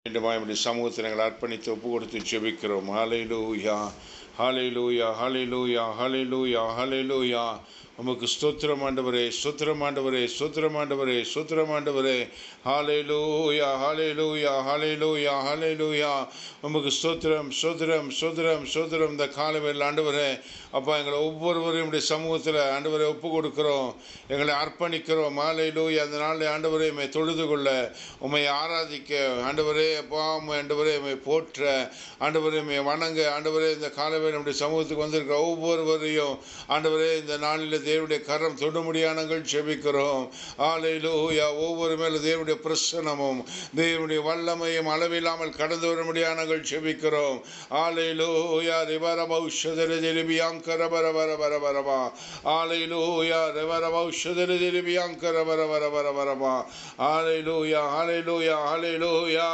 மீண்டுமாய் சமூகத்தில் நாங்கள் அர்ப்பணித்து ஒப்பு கொடுத்து ஜெபிக்கிறோம். ஹல்லேலூயா, ஹல்லேலூயா, ஹல்லேலூயா, ஹல்லேலூயா, ஹல்லேலூயா. உமக்கு ஸ்தோத்திரம் ஆண்டவரே, ஸ்தோத்திரம் ஆண்டவரே, ஸ்தோத்திரம் ஆண்டவரே, ஸ்தோத்திரம் ஆண்டவரே. ஹல்லேலூயா, ஹல்லேலூயா, ஹல்லேலூயா, ஹல்லேலூயா. உமக்கு ஸ்தோத்திரம், ஸ்தோத்திரம், ஸ்தோத்திரம், ஸ்தோத்திரம். இந்த காலவேளையில் ஆண்டவரே அப்பா, எங்களை ஒவ்வொருவரையும் உடைய சமூகத்தில் ஆண்டவரை ஒப்பு கொடுக்கிறோம், எங்களை அர்ப்பணிக்கிறோம். ஹல்லேலூயா. அந்த நாளில் ஆண்டவரே உம்மை தொழுது கொள்ள, உம்மை ஆராதிக்க ஆண்டவரே அப்பா, ஆண்டவரே உம்மை போற்ற, ஆண்டவரே உம்மை வணங்க, ஆண்டவரே இந்த காலவேளை நம்முடைய சமூகத்துக்கு வந்திருக்கிற ஒவ்வொருவரையும் ஆண்டவரே இந்த நாளில் தேவனுடைய கரம் தொடுமுடியானங்கள் ஜெபிக்கிறோம். ஹல்லேலூயா. ஒவ்வொரு மேலும் தேவனுடைய பிரசன்னமும் தேவனுடைய வல்லமையும் அளவில்லாமல் கடந்து வர முடியானங்கள் ஜெபிக்கிறோம். ஹல்லேலூயா. ரிவரபௌஷதர திரிபியாங்கர வரவர வரவரவா. ஹல்லேலூயா. ரிவரபௌஷதர திரிபியாங்கர வரவர வரவரவா. ஹல்லேலூயா, ஹல்லேலூயா, ஹல்லேலூயா,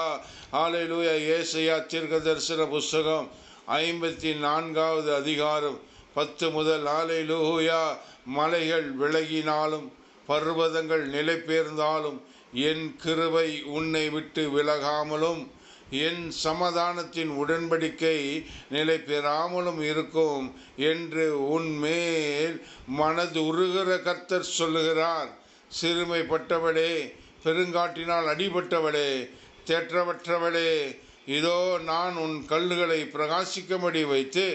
ஹல்லேலூயா. ஏசாயா தீர்க்கதரிசன புஸ்தகம் 54வது அதிகாரம் 10 முதல். ஹல்லேலூயா. மலைகள் விலகினாலும் பர்வதங்கள் நிலை பெயர்ந்தாலும் என் கிருபை உன்னை விட்டு விலகாமலும் என் சமாதானத்தின் உடன்படிக்கை நிலை பெறாமலும் இருக்கும் என்று உன்மேல் மனது உருகிற கர்த்தர் சொல்லுகிறார். சிறுமைப்பட்டவளே, பெருங்காட்டினால் அடிபட்டவளே, தேற்றவற்றவளே, இதோ நான் உன் கல்லுகளை பிரகாசிக்கும்படி வைத்து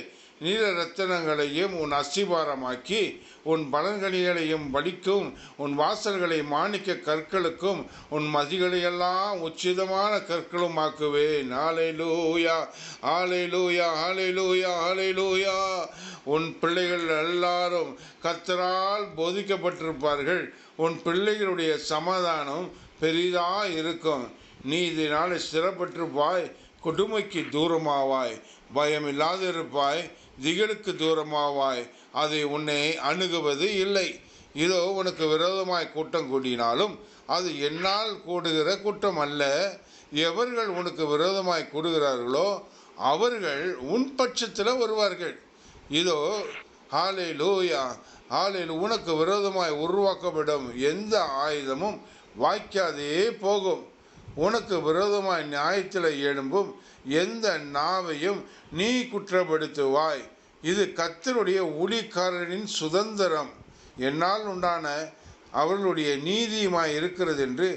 நீல ரத்தனங்களையும் உன் அஸ்திபாரமாக்கி உன் பலன்களையும் வலிக்கும், உன் வாசல்களை மாணிக்க கற்களுக்கும் உன் மதிகளையெல்லாம் உச்சிதமான கற்களும் ஆக்குவேன். ஹல்லேலூயா, ஹல்லேலூயா, ஹல்லேலூயா, ஹல்லேலூயா. உன் பிள்ளைகள் எல்லாரும் கர்த்தரால் போதிக்கப்பட்டிருப்பார்கள். உன் பிள்ளைகளுடைய சமாதானம் பெரிதாக இருக்கும். நீ இதனால ஸ்திரப்பட்டிருப்பாய், கொடுமைக்கு தூரமாவாய், பயமில்லாதிருப்பாய், திகிலுக்கு தூரமாவாய், அதை உன்னை அணுகுவது இல்லை. இதோ உனக்கு விரோதமாய் கூட்டம் கூடினாலும் அது என்னால் கூடுகிற கூட்டம் அல்ல. எவர்கள் உனக்கு விரோதமாய் கூடுகிறார்களோ அவர்கள் உன் பட்சத்தில் வருவார்கள். இதோ ஹல்லேலூயா, ஹல்லேலூயா. உனக்கு விரோதமாய் உருவாக்கப்படும் எந்த ஆயுதமும் வாய்க்காதே போகும். உனக்கு விரோதமாய் நியாயத்தில் எழும்பும் எந்த நாவையும் நீ குற்றப்படுத்துவாய். இது கர்த்தருடைய ஊழியக்காரரின் சுதந்திரம், என்னால் உண்டான அவர்களுடைய நீதியுமாய் இருக்கிறது என்று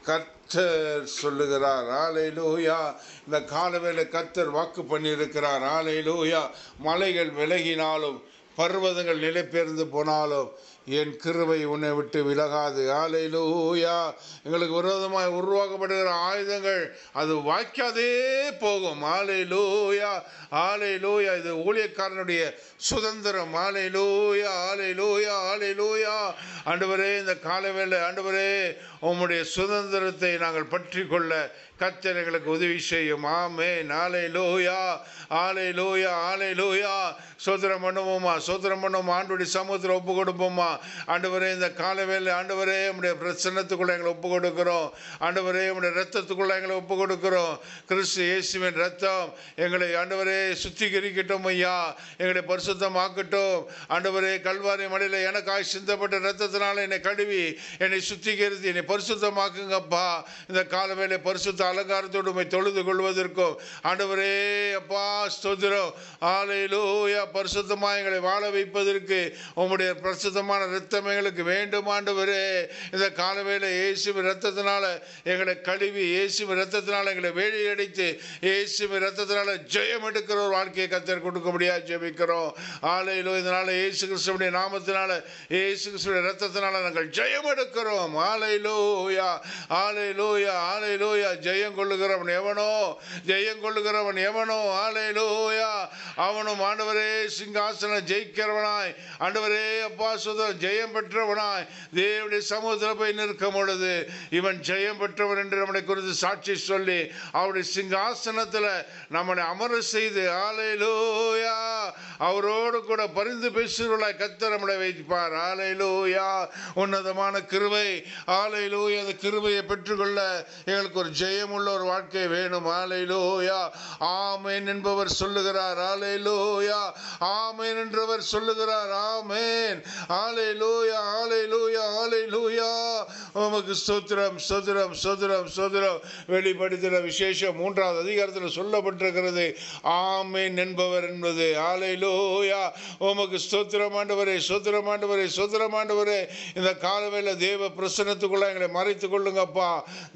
கர்த்தர் சொல்லுகிறார். ஹல்லேலூயா. இந்த காலவேளை கர்த்தர் வாக்கு பண்ணியிருக்கிறார். ஹல்லேலூயா. மலைகள் விலகினாலும் பர்வதங்கள் நிலை பெயர்ந்து போனாலும் என் கிருபை உன்னை விட்டு விலகாது. ஹல்லேலூயா. எங்களுக்கு விரோதமாய் உருவாக்கப்படுகிற ஆயுதங்கள் அது வாய்க்காதே போகும். ஹல்லேலூயா, ஹல்லேலூயா. இது ஊழியக்காரனுடைய சுதந்திரம். ஹல்லேலூயா, ஹல்லேலூயா, ஹல்லேலூயா. ஆண்டவரே இந்த காலவேளை ஆண்டவரே உம்முடைய சுதந்திரத்தை நாங்கள் பற்றி கொள்ள கர்த்தர் எங்களுக்கு உதவி செய்யும். ஆமென். ஹல்லேலூயா, ஹல்லேலூயா, ஹல்லேலூயா. சோத்திரம் பண்ணுவோமா, சோத்திரம் பண்ணுவோமா. ஆண்டவருடைய சமூகத்தில் ஒப்பு கொடுப்போமா. ஆண்டவரே இந்த காலவேளை ஆண்டவரே உம்முடைய பிரசன்னத்துக்குள்ள எங்களை ஒப்பு கொடுக்கிறோம். ஆண்டவரே உம்முடைய ரத்தத்துக்குள்ள எங்களை ஒப்பு கொடுக்கிறோம். கிறிஸ்து இயேசுவின் ரத்தம் எங்களை ஆண்டவரே சுத்திகரிக்கட்டும் ஐயா, எங்களை பரிசுத்தமாக்கட்டும். ஆண்டவரே கல்வாரி மலையில் எனக்காய் சிந்தப்பட்ட ரத்தத்தினால என்னை கழுவி என்னை சுத்திகரித்து என்னை பரிசுத்தமாக்குங்கப்பா. இந்த காலவேளை பரிசுத்த அலங்காரத்தோடு உம்மை தொழுது கொள்வதற்கும் ஆண்டவரே அப்பா ஸ்தோத்திரம். ஹல்லேலூயா. பரிசுத்தமாக எங்களை வாழ வைப்பதற்கு உம்முடைய பரிசுத்தமான இரத்தம் எங்களுக்கு வேண்டும் ஆண்டவரே. இந்த காலவேளை இயேசுவின் இரத்தத்தினால எங்களை கழுவி, இயேசுவின் இரத்தத்தினால எங்களை வேலி அடைத்து, இயேசுவின் இரத்தத்தினால ஜெயம் எடுக்கிற ஒரு வாழ்க்கையை கர்த்தர் கொடுக்க முடியாது ஜெபிக்கிறோம். ஹல்லேலூயா. இதனால இயேசு கிறிஸ்துவின் நாமத்தினால, இயேசு கிறிஸ்துவின் இரத்தத்தினால நாங்கள் ஜெயம் எடுக்கிறோம். ஹல்லேலூயா, ஹல்லேலூயா, ஹல்லேலூயா. ஜெயம் கொள்ளுகிறவன் எவனோ, ஜெயம் கொள்ளுகிறவன் எவனோ ஹல்லேலூயா, அவனும் ஆண்டவரே சிங்காசனம் ஜெயிக்கிறவனாய், ஆண்டவரே அப்பா சுதம் ஜெயம் பெற்றவனாய் தேவனுடைய சமூகத்தில் போய் நிற்கும் பொழுது இவன் ஜெயம் பெற்றவன் என்று நம்மளை குறித்து சாட்சி சொல்லி அவருடைய சிங்காசனத்தில் நம்மளை அமர செய்து ஹல்லேலூயா அவரோடு கூட பரிந்து பேசுகிறவர்களாய் கர்த்தர் நம்மளை வைப்பார். ஹல்லேலூயா. உன்னதமான கிருபை. ஹல்லேலூயா. அந்த கிருபையை பெற்றுக்கொள்ள எங்களுக்கு ஒரு ஜெயமுள்ள ஒரு வாழ்க்கை வேணும். ஹல்லேலூயா. ஆமென் என்பவர் சொல்லுகிறார். ஹல்லேலூயா. ஆமென் என்றவர் சொல்லுகிறார். ஆமென். ஹல்லேலூயா. ஹalleluya ஹalleluya ஹalleluya. உமக்கு ஸ்தோத்திரம் ஸ்தோத்திரம் ஸ்தோத்திரம் ஸ்தோத்திரம். வெளிப்படுத்தின விசேஷம் 3வது அதிகாரத்தில் சொல்லப்பட்டிருக்கிறது ஆமென் என்பவர் என்பது. ஹalleluya. உமக்கு ஸ்தோத்திரம் ஆண்டவரே, ஸ்தோத்திரம் ஆண்டவரே, ஸ்தோத்திரம் ஆண்டவரே. இந்த காலவேளை தேவ பிரசன்னத்துக்குள்ள எங்களை மறைத்துக் கொள்ளுங்கப்பா.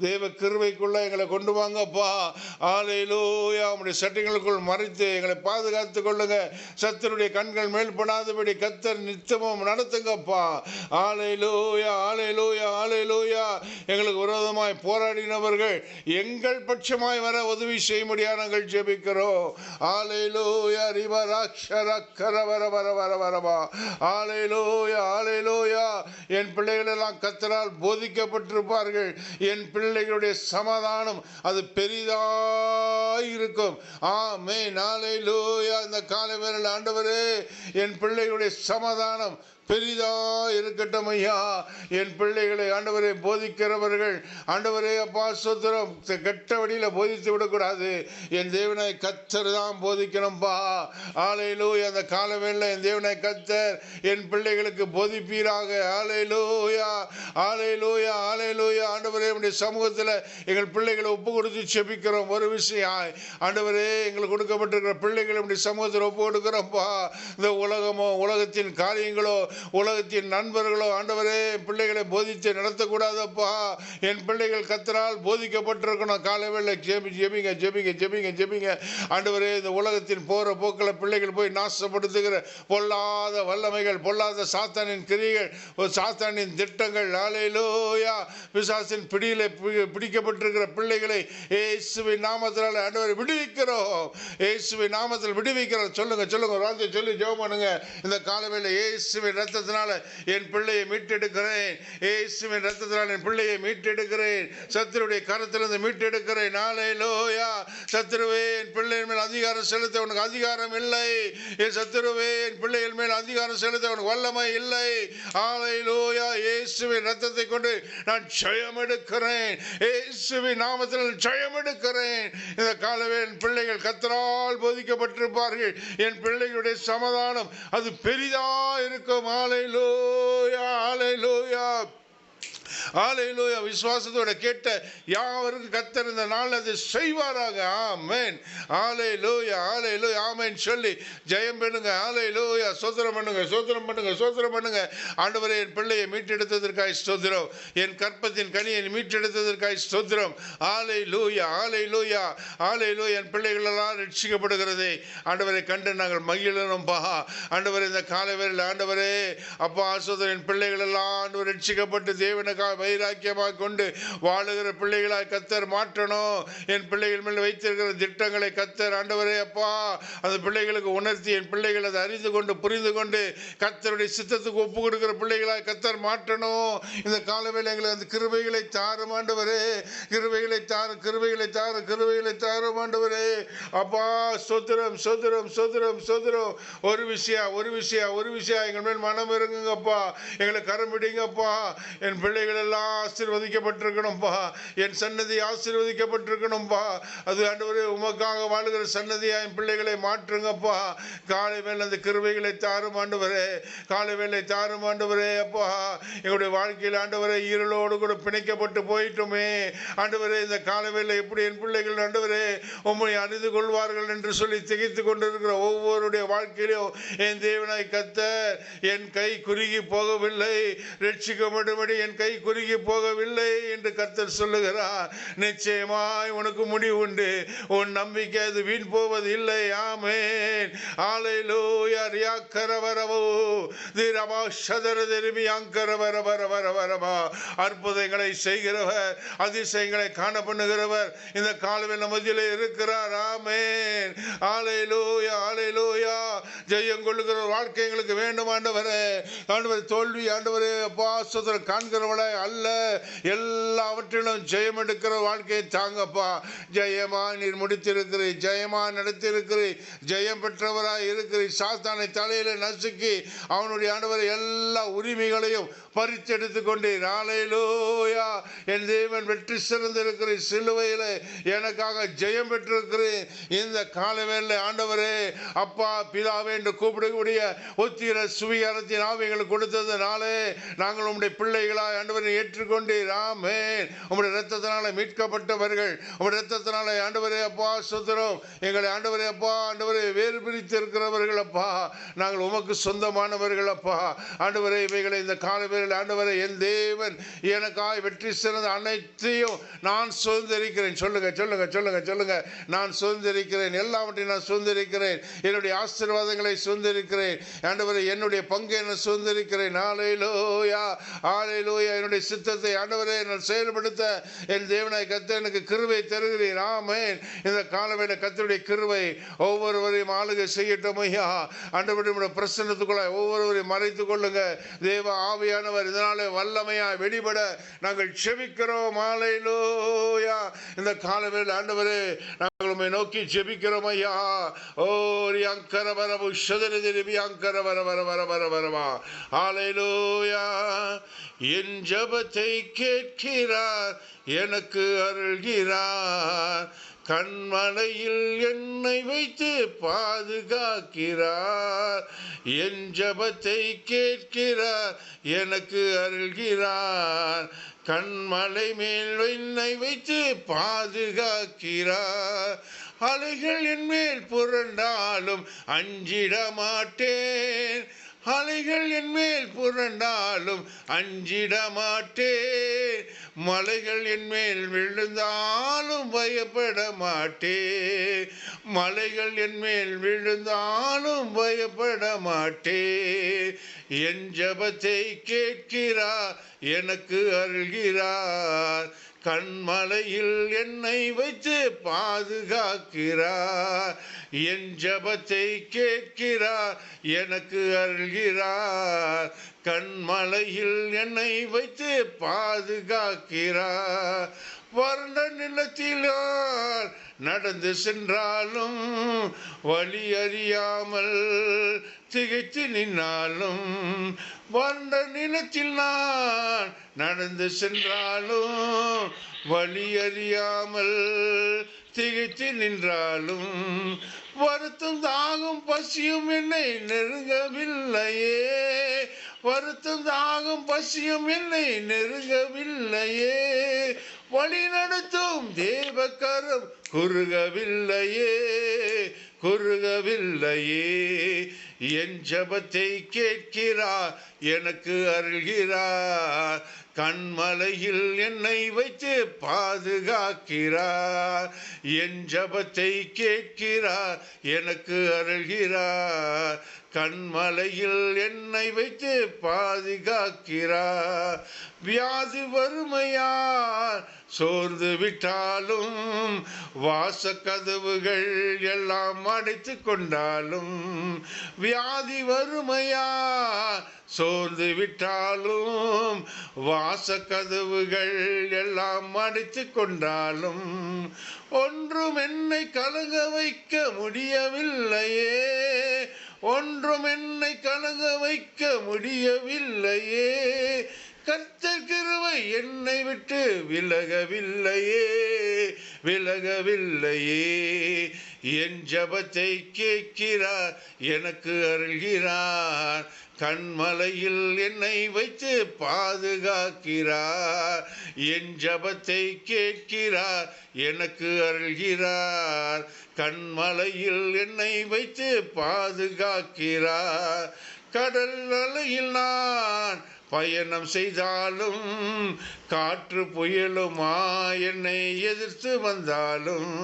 தேவ கிருபைக்குள்ள எங்களை கொண்டு வாங்கப்பா. ஹalleluya. உம்முடைய சட்டங்களுக்குள் மறைத்து எங்களை பாதுகாத்துக் கொள்ளுங்க. சத்துருடைய கண்கள் மேல்படாதபடி கர்த்தர் நித்தமும் நடத்துங்கப்பா. ஹalleluya ஹalleluya ஹalleluya. எங்களுக்கு விரோதமாய் போராடினவர்கள் எங்கள் பட்சமாய் வர உதவி செய்யும்படியாக நாங்கள் ஜெபிக்கிறோம். ஹalleluya ரிபராக்ஷரக்கர வர வர வர வரவா. ஹalleluya ஹalleluya. என் பிள்ளைகள் எல்லாம் கர்த்தரால் போதிக்கப்பட்டிருப்பார்கள். என் பிள்ளைகளுடைய சமாதானம் அது பெரிதாய் இருக்கும். ஆமென் ஹalleluya. இந்த காலை வேளையில் ஆண்டவரே என் பிள்ளைகளுடைய சமாதானம் பெரிதா இருக்கட்டும் ஐயா. என் பிள்ளைகளை ஆண்டவரை போதிக்கிறவர்கள் ஆண்டவரே அப்பா ஸ்தோத்திரம் கெட்ட வழியில் போதித்து விடக்கூடாது. என் தேவனாய் கர்த்தர் தான் போதிக்கணும்பா. ஹalleluya. அந்த காலவேளை என் தேவனாய் கர்த்தர் என் பிள்ளைகளுக்கு போதிப்பீராக. ஹalleluya ஹalleluya ஹalleluya. ஆண்டவரே உம்முடைய சமூகத்தில் எங்கள் பிள்ளைகளை ஒப்பு கொடுத்து செபிக்கிறோம். ஒரு விஷயம் ஆண்டவரே எங்களுக்கு கொடுக்கப்பட்டிருக்கிற பிள்ளைகளை உம்முடைய சமூகத்தில் ஒப்பு கொடுக்கிறோம்ப்பா. இந்த உலகமோ உலகத்தின் காரியங்களோ உலகத்தின் நண்பர்களோ ஆண்டவரே பிள்ளைகளை போதித்து நடத்தக்கூடாதப்பா. என் பிள்ளைகள் கர்த்தரால் போதிக்கப்பட்டிருக்கணும். காலவேளை ஜெபிங்க ஜெபிங்க ஜெபிங்க ஜெபிங்க ஆண்டவரே. இந்த உலகத்தின் போற போக்கில் பிள்ளைகள் போய் நாசப்படுத்துகிற பொல்லாத வல்லமைகள், பொல்லாத சாத்தானின் கிரியைகள், சாத்தானின் திட்டங்கள் ஹalleluya பிசாசின் பிடியில பிடிக்கப்பட்டிருக்கிற பிள்ளைகளை இயேசுவின் நாமத்தினால ஆண்டவரை விடுவிக்கிறோம். இயேசுவின் நாமத்தில் விடுவிக்கிறோம். சொல்லுங்க சொல்லுங்க வார்த்தை சொல்லி ஜெபம் பண்ணுங்க. இந்த காலவேளை இயேசுவின் ரத்தத்தினால என் பிள்ளையை மீட்டெடுக்கிறேன். இயேசுவின் ரத்தத்தினால் என் பிள்ளையை மீட்டெடுக்கிறேன். சத்துருடைய கரத்திலிருந்து மீட்டெடுக்கிறேன். ஹalleluya. சத்துருவே என் பிள்ளையின் மேல் அதிகாரம் செலுத்த உனக்கு அதிகாரம் இல்லை. என் சத்துருவே என் பிள்ளைகள் மேல் அதிகாரம் செலுத்த உனக்கு வல்லமை இல்லை. ஹalleluya. இயேசுவின் ரத்தத்தை கொண்டு நான் ஜெயம் எடுக்கிறேன். இயேசுவின் நாமத்தில் ஜெயம் எடுக்கிறேன். இந்த காலவே என் பிள்ளைகள் கர்த்தரால் போதிக்கப்பட்டிருப்பார்கள். என் பிள்ளைகளுடைய சமாதானம் அது பெரிதா இருக்கும். ஹalleluya ஹalleluya ஹalleluya. விசுவாசத்தோட கேட்ட யாவருக்கும் கர்த்தர் இந்த நாள் அதை செய்வாராக. ஆமென் ஹalleluya ஹalleluya ஆமென் சொல்லி ஜெயம் பண்ணுங்க. ஹalleluya ஸ்தோத்திரம் பண்ணுங்க ஸ்தோத்திரம் பண்ணுங்க ஸ்தோத்திரம் பண்ணுங்க. ஆண்டவரே என் பிள்ளையை மீட்டெடுத்ததற்காய் ஸ்தோத்திரம். என் கற்பத்தின் கனியை மீட்டெடுத்ததற்காய் ஸ்தோத்திரம். ஹalleluya ஹalleluya ஹalleluya. என் பிள்ளைகள் எல்லாம் ரட்சிக்கப்படுகிறதே ஆண்டவரை கண்டு நாங்கள் மகிழணும்பா. ஆண்டவரே இந்த காலவேளையில் ஆண்டவரே அப்பா ஸ்தோத்திரம். என் பிள்ளைகள் எல்லாம் ஆண்டவர் ரட்சிக்கப்பட்டு தேவனுக்கு வைராக்கியமாக கொண்டு வாழுகிற பிள்ளைகளாய் கர்த்தர் மாற்றணும். என் பிள்ளைகள் மேல் வைத்திருக்கிற திட்டங்களை கர்த்தர் ஆண்டவரே அப்பா அந்த பிள்ளைகளுக்கு உணர்த்தி என் பிள்ளைகள் அதை அறிந்து கொண்டு புரிந்து கொண்டு கர்த்தருடைய சித்தத்துக்கு ஒப்பு கொடுக்கிற பிள்ளைகளாய் கர்த்தர் மாற்றணும். இந்த காலவேளை எங்களுக்கு அந்த கிருபைகளை தாரும் ஆண்டவரே. கிருபைகளை தாரும் கிருபைகளை தாரும் கிருபைகளை தாரும் ஆண்டவரே அப்பா ஸ்தோத்திரம் ஸ்தோத்திரம் ஸ்தோத்திரம் ஸ்தோத்திரம். ஒரு விஷயம் எங்கள் மேல் மனம் இருங்குங்கப்பா. எங்களை கரம் பிடிங்கப்பா. என் பிள்ளைகள் எல்லாம் ஆசீர்வதிக்கப்பட்டிருக்கணும்பா. என் சன்னதி ஆசீர்வதிக்கப்பட்டிருக்கணும்பா. அது ஆண்டவரே உமக்காக வாழுகிற சன்னதியா என் பிள்ளைகளை மாற்றுங்கப்பா. காலை வேளை அந்த கிருபைகளை தாரும் ஆண்டவரே. காலை வேளை தாரும் ஆண்டவரே அப்பா. எங்களுடைய வாழ்க்கையில் ஆண்டவரே ஈரலோடு கூட பிணைக்கப்பட்டு போயிட்டோமே ஆண்டவரே. இந்த காலை வேளை எப்படி என் பிள்ளைகள் ஆண்டவரே உம்மை அறிந்து கொள்வார்கள் என்று சொல்லி திகைத்து கொண்டிருக்கிற ஒவ்வொருடைய வாழ்க்கையிலும் என் தேவனாய் கர்த்தர் என் கை குறுகி போகவில்லை. ரட்சிக்கப்பட்டபடி என் கை குறுகி போகவில்லை என்று கர்த்தர் சொல்லுகிறார். நிச்சயமாய் உனக்கு முடிவு உண்டு. உன் நம்பிக்கை அது வீண் போவது இல்லை. ஆமென் ஹalleluya ரியாக்கரவரவோ திரமா ஷதர திருமி அங்கரவரவரவரவரவா. அற்புதங்களை செய்கிறவர் அதிசயங்களை காண பண்ணுகிறவர் இந்த காலவேளை மத்தியிலே இருக்கிறார். ஆமென் ஹalleluya ஹalleluya. ஜெயம் கொள்ளுகிற வாழ்க்கை எங்களுக்கு வேண்டும் ஆண்டவரே. ஆண்டவரே தோல்வி ஆண்டவரே அப்பா ஸ்தோத்திரம் காண்கிறவளை அல்ல, எல்லாவற்றிலும் ஜெயம் எடுக்கிற வாழ்க்கையை தாங்கப்பா. ஜெயமா நீர் முடித்திருக்கிறீர், ஜெயமா நடத்தியிருக்கிறீர், ஜெயம் பெற்றவராய் இருக்கிறீர். சாத்தானை தலையில நசுக்கி அவனுடைய ஆண்டவரை எல்லா உரிமைகளையும் பறித்தெடுத்து கொண்டீர். ஹல்லேலூயா. என் தேவன் வெற்றி சிறந்திருக்கிறீர், சிலுவையில் எனக்காக ஜெயம் பெற்றிருக்கிறேன். இந்த காலவேளை ஆண்டவரே அப்பா பிதாவே என்று கூப்பிடக்கூடிய ஒத்திர சுவிகாரத்தின் ஆவிகளை கொடுத்ததுனாலே நாங்கள் உம்முடைய பிள்ளைகளாய் ஆண்டவரை ஏற்றுக்கொண்டீர். ஆமென். உம்முடைய இரத்தத்தினால மீட்கப்பட்டவர்கள், உம்முடைய இரத்தத்தினால ஆண்டவரே அப்பா சுதந்திரம் எங்களை ஆண்டவரே அப்பா ஆண்டவரை வேறு பிரித்து இருக்கிறவர்கள் அப்பா, நாங்கள் உமக்கு சொந்தமானவர்கள் அப்பா. ஆண்டவரே இவைகளை இந்த காலவேளையில் ஆண்டவரை என் தேவன் எனக்காய் வெற்றி சிறந்த அனைத்தையும் நான் சுதந்திரிக்கிறேன். சொல்லுங்க சொல்லுங்க சொல்லுங்க சொல்லுங்க. நான் சுதந்திரிக்கிறேன், எல்லாவற்றையும் நான் சுதந்திரிக்கிறேன். என்னுடைய ஆசீர்வாதங்களை சுதந்திரிக்கிறேன் ஆண்டவரே. என்னுடைய பங்கை நான் சுதந்திரிக்கிறேன். ஹல்லேலூயா ஹல்லேலூயா. என்னுடைய சித்தத்தை ஆண்டவரே நான் செயல்படுத்த என் தேவனாய் கர்த்தர் எனக்கு கிருபை தருகிறீர். ஆமென். இந்த காலவேளை கர்த்தருடைய கிருபை ஒவ்வொருவரையும் ஆளுகை செய்யட்டும் ஐயா. ஆண்டவருடைய பிரசன்னத்துக்குள்ள ஒவ்வொருவரையும் மறைத்துக் கொள்ளுங்க தேவ ஆவியானவர். இதனாலே வல்லமையாய் வெளிப்பட நாங்கள் செபிக்கிறோம். ஹல்லேலூயா. இந்த காலவேளை ஆண்டவரே நாங்கள் உம்மை நோக்கி ஜெபிக்கிறோம் ஐயா. ஓ ரியாங்கர வரவு ஷதரிதி ரியாங்கர வர வர வர வர வரவா. ஹல்லேலூயா. என் ஜெபத்தை கேட்கிறார், எனக்கு அருள்கிறார், கண்மலையில் என்னை வைத்து பாதுகாக்கிறார். என் ஜெபத்தை கேட்கிறார், எனக்கு அருள்கிறார், கண்மலை மேல் என்னை வைத்து பாதுகாக்கிறார். அலைகள் என் மேல் புரண்டாலும் அஞ்சிட மாட்டேன், அலைகள் என் மேல் புரண்டாலும் அஞ்சிட மாட்டேன், மலைகள் என் மேல் விழுந்தாலும் பயப்பட மாட்டேன், மலைகள் என் மேல் விழுந்தாலும் பயப்பட மாட்டேன். என் ஜெபத்தை கேட்கிறார், எனக்கு அருள்கிறார், கண்மலையில் என்னை வைத்து பாதுகாக்கிறார். என் ஜெபத்தை கேட்கிறார், எனக்கு அருள்கிறார், கண்மலையில் என்னை வைத்து பாதுகாக்கிறார். வறண்ட நிலத்தில் நடந்து சென்றாலும் வழி அறியாமல் திகைத்து நின்னாலும், வறண்ட நிலத்தில் நான் நடந்து சென்றாலும் வழி அறியாமல் திகைத்து நின்றாலும், வருத்தம் தாகும் பசியும் என்னை நெருங்கவில்லையே, வருத்தம் தாகும் பசியும் என்னை நெருங்கவில்லையே, வழி நடத்தும் தேவக்கரம் குறுகவில்லையே குறுகவில்லையே. என் ஜெபத்தை கேட்கிறார், எனக்கு அருள்கிறார், கண்மலையில் என்னை வைத்து பாதுகாக்கிறார். என் ஜெபத்தை கேட்கிறார், எனக்கு அருள்கிறார், கண்மலையில் என்னை வைத்து பாதுகாக்கிறார். வியாதி வறுமையால் சோர்ந்து விட்டாலும், வாசக்கதவுகள் எல்லாம் அடைத்து கொண்டாலும், வியாதி வறுமையால் சோர்ந்து விட்டாலும், வாசக்கதவுகள் எல்லாம் அடைத்து கொண்டாலும், ஒன்றும் என்னை கலங்க வைக்க முடியவில்லையே, ஒன்றும் என்னை கலங்க வைக்க முடியவில்லையே, கர்த்தர் கிருபை என்னை விட்டு விலகவில்லையே விலகவில்லையே. என் ஜெபத்தை கேட்கிறார், எனக்கு அருள்கிறார், கண்மலையில் என்னை வைத்து பாதுகாக்கிறார். என் ஜெபத்தை கேட்கிறார், எனக்கு அருள்கிறார், கண்மலையில் என்னை வைத்து பாதுகாக்கிறார். கடல் அலையில் நான் பயணம் செய்தாலும், காற்று புயலுமா என்னை எதிர்த்து வந்தாலும்,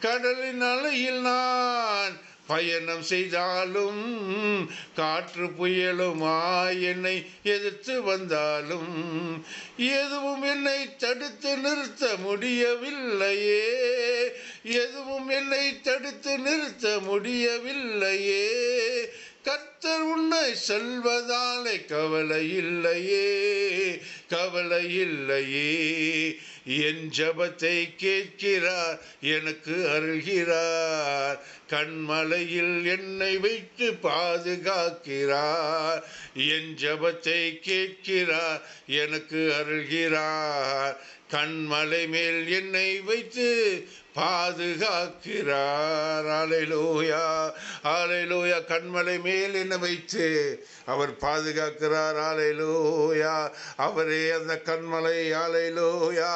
கடலின் அலையில் நான் பயணம் செய்தாலும், காற்று புயலுமா என்னை எதிர்த்து வந்தாலும், எதுவும் என்னை தடுத்து நிறுத்த முடியவில்லையே, எதுவும் என்னை தடுத்து நிறுத்த முடியவில்லையே, கர்த்தர் உன்னை செல்வதாலே கவலை இல்லையே, கவலை இல்லையே. என் ஜபத்தை கேட்கிறார், எனக்கு அருள்கிறார், கண்மலையில் என்னை வைத்து பாதுகாக்கிறார். என் ஜபத்தை கேட்கிறார், எனக்கு அருள்கிறார், கண்மலை மேல் என்னை வைத்து பாதுகாக்கிறார். அல்லேலூயா, அல்லேலூயா. கண்மலை மேல் என்னை வைத்து அவர் பாதுகாக்கிறார். அல்லேலூயா. அவரே அந்த கண்மலை. அல்லேலூயா.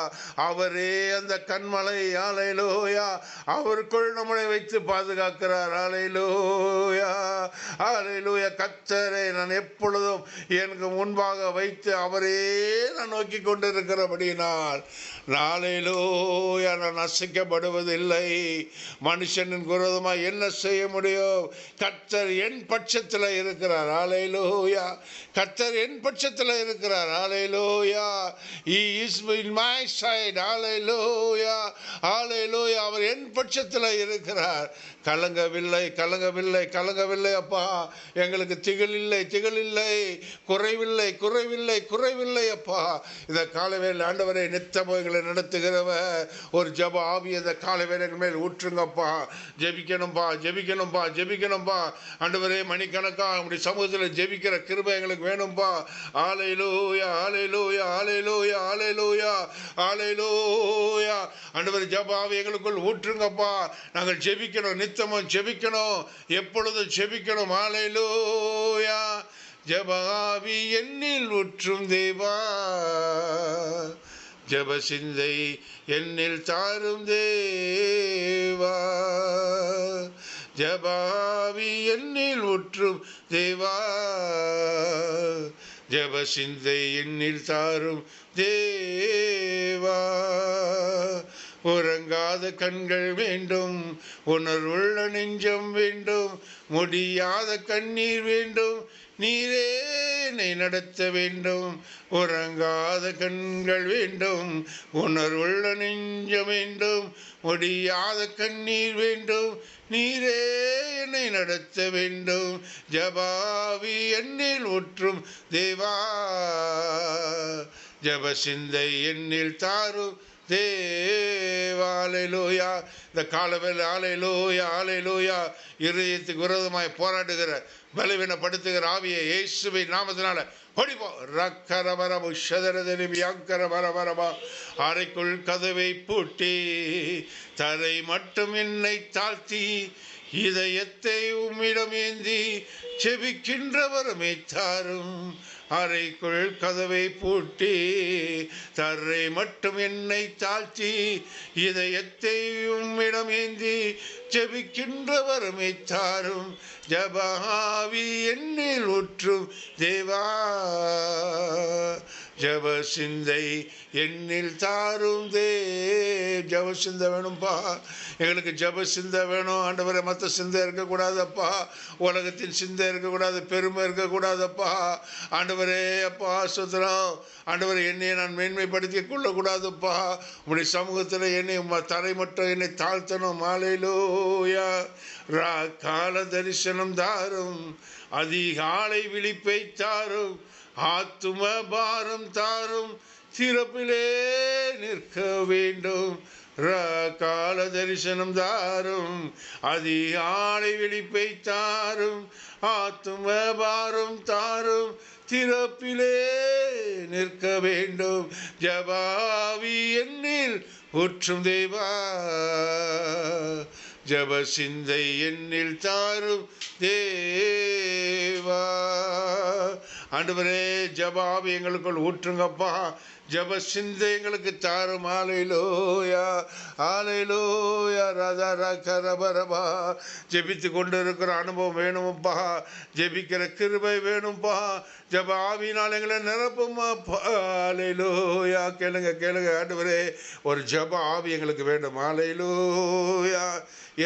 அவரே அந்த கண்மலை. அல்லேலூயா. அவருக்குள் நம்மளை வைத்து பாதுகாக்கிறார். அல்லேலூயா, அல்லேலூயா. கர்த்தரை நான் எப்பொழுதும் எனக்கு முன்பாக வைத்து அவரே நான் நோக்கி கொண்டிருக்கிறபடியினால் அல்லேலூயா நான் அசைக்கப்படுவதில்லை. மனுஷனின் விரோதமாக என்ன செய்ய முடியும்? கர்த்தர் என் பட்சத்தில் இருக்கிறார். அல்லேலூயா. கர்த்தர் என் பட்சத்தில் இருக்கிறார். அல்லேலூயா. He is in my side. அல்லேலூயா, அல்லேலூயா. அவர் என் பட்சத்தில் இருக்கிறார். கலங்கவில்லை, கலங்கவில்லை, கலங்கவில்லை அப்பா. எங்களுக்கு திகில் இல்லை, திகில் இல்லை, குறைவில்லை, குறைவில்லை, குறைவில்லை அப்பா. இந்த காலவேளை ஆண்டவரை நித்தம் எங்களை நடத்துகிறவர் ஒரு ஜப ஆவி இந்த காலவேளைகள் மேல் ஊற்றுங்கப்பா. ஜெபிக்கணும்பா, ஜெபிக்கணும்பா, ஜெபிக்கணும்பா. ஆண்டவரே மணிக்கணக்கா அப்படி சமூகத்தில் ஜெபிக்கிற கிருபை எங்களுக்கு வேணும்பா. அல்லேலூயா, அல்லேலூயா, அல்லேலூயா, அல்லேலூயா, அல்லேலூயா. ஆண்டவரே ஜப ஆவி எங்களுக்குள் ஊற்றுங்கப்பா. நாங்கள் ஜெபிக்கணும், நித்தமும் ஜெபிக்கணும், எப்பொழுதும் ஜெபிக்கணும். அல்லேலூயா. ஜப ஆவி என்னில் ஊற்றும் தேவா, ஜப சிந்தை என்னில் தாரும் தேவா, ஜப ஆவி என்னில் ஊற்றும் தேவா, ஜப சிந்தை என்னில் தாரும் தேவா. உறங்காத கண்கள் வேண்டும், உணர்வுள்ள நெஞ்சம் வேண்டும், முடியாத கண்ணீர் வேண்டும், நீரே என்னை நடத்த வேண்டும். உறங்காத கண்கள் வேண்டும், உணர்வுள்ள நெஞ்சம் வேண்டும், முடியாத கண்ணீர் வேண்டும், நீரே என்னை நடத்த வேண்டும். ஜபாவி என்னில் ஊற்றும் தேவா, ஜப சிந்தை என்னில் தாரும் தேவா. அல்லேலூயா. இந்த காலவேளை அல்லேலூயா, அல்லேலூயா. இருதயத்துக்கு விரோதமாய் போராடுகிற பலவீனப்படுத்துகிற ஆவியை இயேசுவின் நாமத்தினால ஓடிப்போ. ரக்கரவரபு ஷதரதரிபி அக்கரவரவரபா. அறைக்குள் கதவை பூட்டி தரை மட்டும் என்னை தாழ்த்தி இதயத்தை உம்மிடம் ஏந்தி செபிக்கின்றவருமே தாரும். அறைக்குள் கதவை பூட்டி தரை மட்டும் என்னை தாழ்த்தி இதயத்தை உம்மிடம் ஏந்தி ஜெபிக்கின்றவருமே தாரும். ஜபாவி என்னில் ஊற்றும் தேவா, ஜப சிந்தை என்னில் தாரும் ஜப சிந்தை வேணும்பா. எங்களுக்கு ஜப சிந்தை வேணும் ஆண்டவரே. மற்ற சிந்தை இருக்கக்கூடாதப்பா, உலகத்தின் சிந்தை இருக்கக்கூடாது, பெருமை இருக்கக்கூடாதப்பா ஆண்டவரே. அப்பா சுத்திரம் ஆண்டவரை என்னை நான் மேன்மைப்படுத்தி கொள்ளக்கூடாதுப்பா. உங்களுடைய சமூகத்தில் என்னை தரை மட்டும் என்னை தாழ்த்தணும். அல்லேலூயா. கால தரிசனம் தாரும், அதிகாலை விழிப்பை தாரும், ஆத்தும பாரம் தாரும், சிறப்பிலே நிற்க வேண்டும். கால தரிசனம் தாரும், அதிகாலை விழிப்பை தாரும், ஆத்தும பாரம் தாரும், திறப்பிலே நிற்க வேண்டும். ஜபாவி என்னில் ஊற்றும் தேவா, ஜப சிந்தை என்னில் தாரும் தேவா. ஆண்டவரே ஜபாவி எங்களுக்குள் ஊற்றுங்கப்பா. ஜப சிந்தை எங்களுக்கு தாரும். அல்லேலூயா, அல்லேலூயா. ராதா ரகரபரபா. ஜெபித்து கொண்டு இருக்கிற அனுபவம் வேணும்பா, ஜெபிக்கிற கிருபை வேணும்பா. ஜப ஆவியினால் எங்களை நிரப்புமாப்பா. அல்லேலூயா. கேளுங்க கேளுங்க ஆண்டவரே, ஒரு ஜப ஆவி எங்களுக்கு வேண்டும். அல்லேலூயா.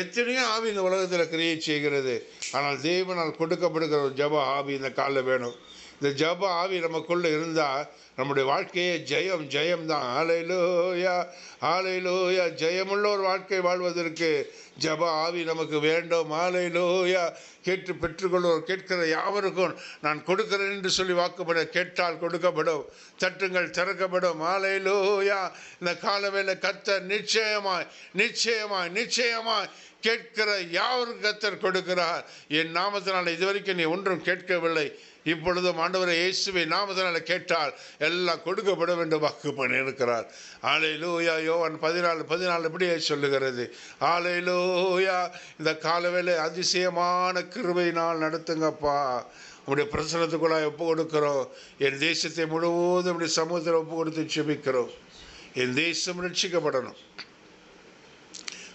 எத்தனையோ ஆவி இந்த உலகத்தில் கிரியை செய்கிறது, ஆனால் தேவனால் கொடுக்கப்படுகிற ஒரு ஜப ஆவி இந்த காலில் வேணும். இந்த ஜப ஆவி நமக்குள்ள இருந்தால் நம்முடைய வாழ்க்கையே ஜெயம் ஜெயம்தான். ஹல்லேலூயா, ஹல்லேலூயா. ஜெயமுள்ள ஒரு வாழ்க்கை வாழ்வதற்கு ஜப ஆவி நமக்கு வேண்டும். ஹல்லேலூயா. கேட்டு பெற்றுக்கொள்வோர் கேட்கிற யாவருக்கும் நான் கொடுக்கிறேன் என்று சொல்லி வாக்குப்பட, கேட்டால் கொடுக்கப்படும், தட்டுங்கள் திறக்கப்படும். ஹல்லேலூயா. இந்த காலவேளை கர்த்தர் நிச்சயமாய் நிச்சயமாய் நிச்சயமாய் கேட்கிற யாவரும் கர்த்தர் கொடுக்கிறார். என் நாமத்தினால் இதுவரைக்கும் நீ ஒன்றும் கேட்கவில்லை, இப்பொழுதும் ஆண்டவரை இயேசுவை நாமத்தினால கேட்டால் எல்லாம் கொடுக்கப்படும் என்று வாக்கு பண்ணியிருக்கிறார். ஹல்லேலூயா. யோவான் 14:14 இப்படியே சொல்லுகிறது. ஹல்லேலூயா. இந்த காலவேளை அதிசயமான கிருபையினால் நடத்துங்கப்பா. உங்களுடைய பிரசனத்துக்குள்ளாய் ஒப்பு கொடுக்கிறோம். என் தேசத்தை முழுவதும் இப்படி சமூகத்தில் ஒப்பு கொடுத்து செபிக்கிறோம். என் தேசம் ரட்சிக்கப்படணும்.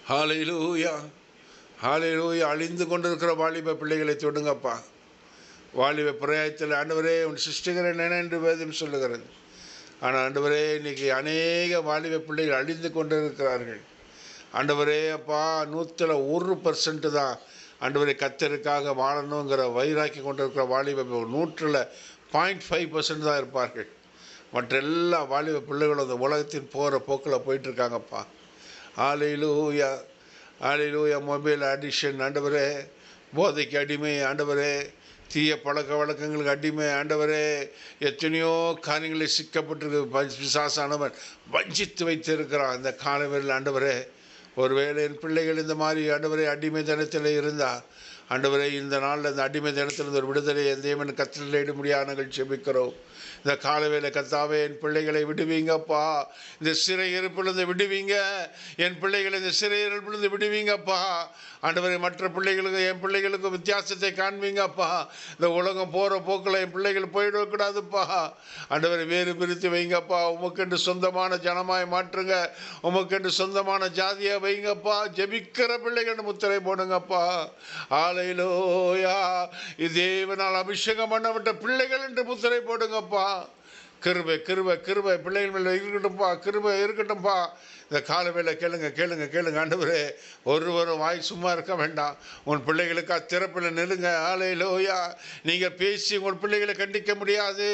ஹல்லேலூயா, ஹல்லேலூயா. அழிந்து கொண்டிருக்கிற வாலிப பிள்ளைகளை தொடுங்கப்பா. வாலிப பிரயாயத்தில் ஆண்டவரே உன் சிருஷ்டிகரன் என என்று வேதம் சொல்லுகிறது. ஆனால் ஆண்டவரே இன்றைக்கி அநேக வாலிப பிள்ளைகள் அழிந்து கொண்டு இருக்கிறார்கள். ஆண்டவரே அப்பா 100% தான் ஆண்டவரே கர்த்தருக்காக வாழணுங்கிற வைராக்கி கொண்டிருக்கிற வாலிப 100.5% தான் இருப்பார்கள். மற்ற எல்லா வாலிப பிள்ளைகளும் அந்த உலகத்தின் போகிற போக்கில் போயிட்டுருக்காங்கப்பா. ஹல்லேலூயா, ஹல்லேலூயா. மொபைல் அடிக்ஷன் ஆண்டவரே, போதைக்கு அடிமை ஆண்டவரே, தீய பழக்க வழக்கங்களுக்கு அடிமை ஆண்டவரே, எத்தனையோ காரியங்களை சிக்கப்பட்டிருக்கு. பிசாசானவன் வஞ்சித்து வைத்திருக்கிறான். இந்த காலவேளையில் ஆண்டவரே, ஒருவேளை என் பிள்ளைகள் இந்த மாதிரி ஆண்டவரே அடிமை தினத்தில் இருந்தால் ஆண்டவரே, இந்த நாளில் இந்த அடிமை தினத்திலிருந்து ஒரு விடுதலை என் தேவன் கட்டளையிட முடியாது நாங்கள் செபிக்கிறோம். இந்த காலவேளை கர்த்தாவே என் பிள்ளைகளை விடுவீங்கப்பா. இந்த சிறை இருப்பிலிருந்து விடுவீங்க. என் பிள்ளைகளை இந்த சிறை இருப்பிலிருந்து விடுவீங்கப்பா. ஆண்டவரை மற்ற பிள்ளைகளுக்கு என் பிள்ளைகளுக்கும் வித்தியாசத்தை காண்பீங்கப்பா. இந்த உலகம் போகிற போக்கில் என் பிள்ளைகள் போயிடக்கூடாதுப்பா. ஆண்டவரை வேறு பிரித்து வைங்கப்பா. உமக்கென்று சொந்தமான ஜனமாய் மாற்றுங்க. உமக்கென்று சொந்தமான ஜாதியாக வைங்கப்பா. ஜெபிக்கிற பிள்ளைகள் முத்திரை போடுங்கப்பா. ஹல்லேலூயா. தேவனால் அபிஷேகம் பண்ணப்பட்ட பிள்ளைகள் என்று முத்திரை போடுங்கப்பா. கிருபை கிருபை கிருபை பிள்ளைகள் மேலே இருக்கட்டும்ப்பா. கிருபை இருக்கட்டும்ப்பா. இந்த காலவேளை கேளுங்க கேளுங்க கேளுங்க ஆண்டவரே. ஒருவரும் வாய் சும்மா இருக்க வேண்டாம். உன் பிள்ளைகளுக்கு திறப்பில் நிலுங்க. ஹல்லேலூயா. நீங்கள் பேசி உங்கள் பிள்ளைகளை கண்டிக்க முடியாது.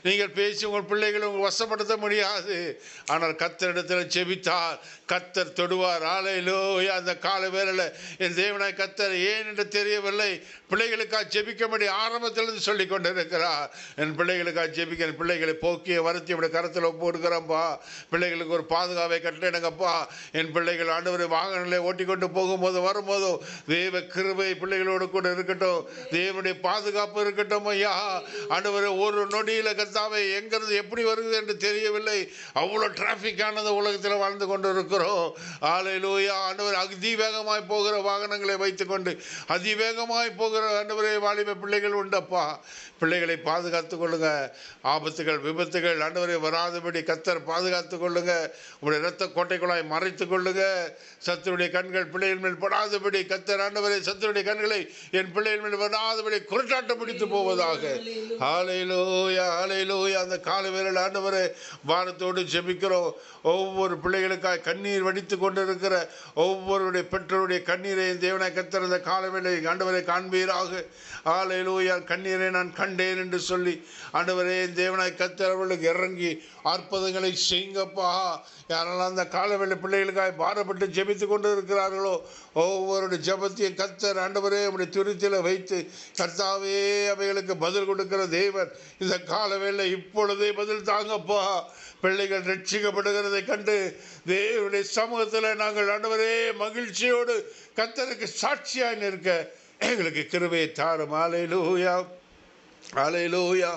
நீங்கள் பேசி உங்கள் பிள்ளைகளை உங்கள் வசப்படுத்த முடியாது. ஆனால் கர்த்தரிடத்தில் செபித்தார் கர்த்தர் தொடுவார். ஹல்லேலூயா. அந்த காலவேளையில் என் தேவனாய் கர்த்தர் ஏன் என்று தெரியவில்லை, பிள்ளைகளுக்காக ஜெபிக்கும்படி ஆரம்பத்திலிருந்து சொல்லி கொண்டு இருக்கிறார். என் பிள்ளைகளுக்காக ஜெபிக்க, என் பிள்ளைகளை போக்கிய வருத்தி இப்படி கருத்தில் ஒப்பு கொடுக்குறப்பா. பிள்ளைகளுக்கு ஒரு பாதுகாப்பை கட்டளையிடுங்கப்பா. என் பிள்ளைகள் ஆண்டவரை வாகனங்களை ஓட்டிக்கொண்டு போகும்போது வரும்போதோ தேவ கிருபை பிள்ளைகளோடு கூட இருக்கட்டும். தேவனுடைய பாதுகாப்பு இருக்கட்டும் ஐயா. ஆண்டவரை ஒரு நொடியில் கர்த்தாவை எங்கிறது எப்படி வருகிறது என்று தெரியவில்லை. அவ்வளோ டிராஃபிக்கானது உலகத்தில் வாழ்ந்து கொண்டு இருக்கிறோம். ஹல்லேலூயா. ஆண்டவர் அதிவேகமாய் போகிற வாகனங்களை வைத்துக்கொண்டு அதிவேகமாய் போகிற ஆண்டவரே வாலிப பிள்ளைகள் உண்டப்பா. பிள்ளைகளை பாதுகாத்துக் கொள்ளுங்க. ஆபத்துகள் விபத்துகள் ஆண்டவரை வராதபடி கர்த்தர் பாதுகாத்துக் கொள்ளுங்க. உங்களுடைய இரத்த கோட்டைக்குள்ளாய் மறைத்துக் கொள்ளுங்க. சத்துருடைய கண்கள் பிள்ளைகள் மேல் படாதபடி கர்த்தர் ஆண்டவரை சத்துருடைய கண்களை என் பிள்ளைகள் மேல் வராதபடி குருட்டாட்டம் பிடித்து போவதாக. ஹல்லேலூயா, ஹல்லேலூயா. அந்த காலவேளையில் ஆண்டவரை வாரத்தோடு ஜெபிக்கிறோம். ஒவ்வொரு பிள்ளைகளுக்காய் கண்ணீர் வடித்து கொண்டிருக்கிற ஒவ்வொருடைய பெற்றோருடைய கண்ணீரை தேவனாய் கர்த்தர் அந்த காலவேளை ஆண்டவரை காண்பீராக. ஹல்லேலூயா. கண்ணீரை நான் கண்டேன் என்று சொல்லி ஆண்டவரே தேவனாய் கர்த்தர் அவர்களுக்கு இறங்கி அற்புதங்களை செய்யுங்கப்பா. யாரெல்லாம் அந்த காலவேளை பிள்ளைகளுக்காக பாரப்பட்டு ஜெபித்து கொண்டு இருக்கிறார்களோ ஒவ்வொருடைய ஜெபத்தையும் கர்த்தர் ஆண்டவரே உடைய துரித்தில் வைத்து கர்த்தாவே அவைகளுக்கு பதில் கொடுக்கிற தேவன் இந்த காலவேளை இப்பொழுதே பதில் தாங்கப்பா. பிள்ளைகள் ரட்சிக்கப்படுகிறதை கண்டு தேவனுடைய சமூகத்தில் நாங்கள் ஆண்டவரே மகிழ்ச்சியோடு கர்த்தருக்கு சாட்சியாக நிற்க எங்களுக்கு கிருபையை தாரும். ஹல்லேலூயா, ஹல்லேலூயா.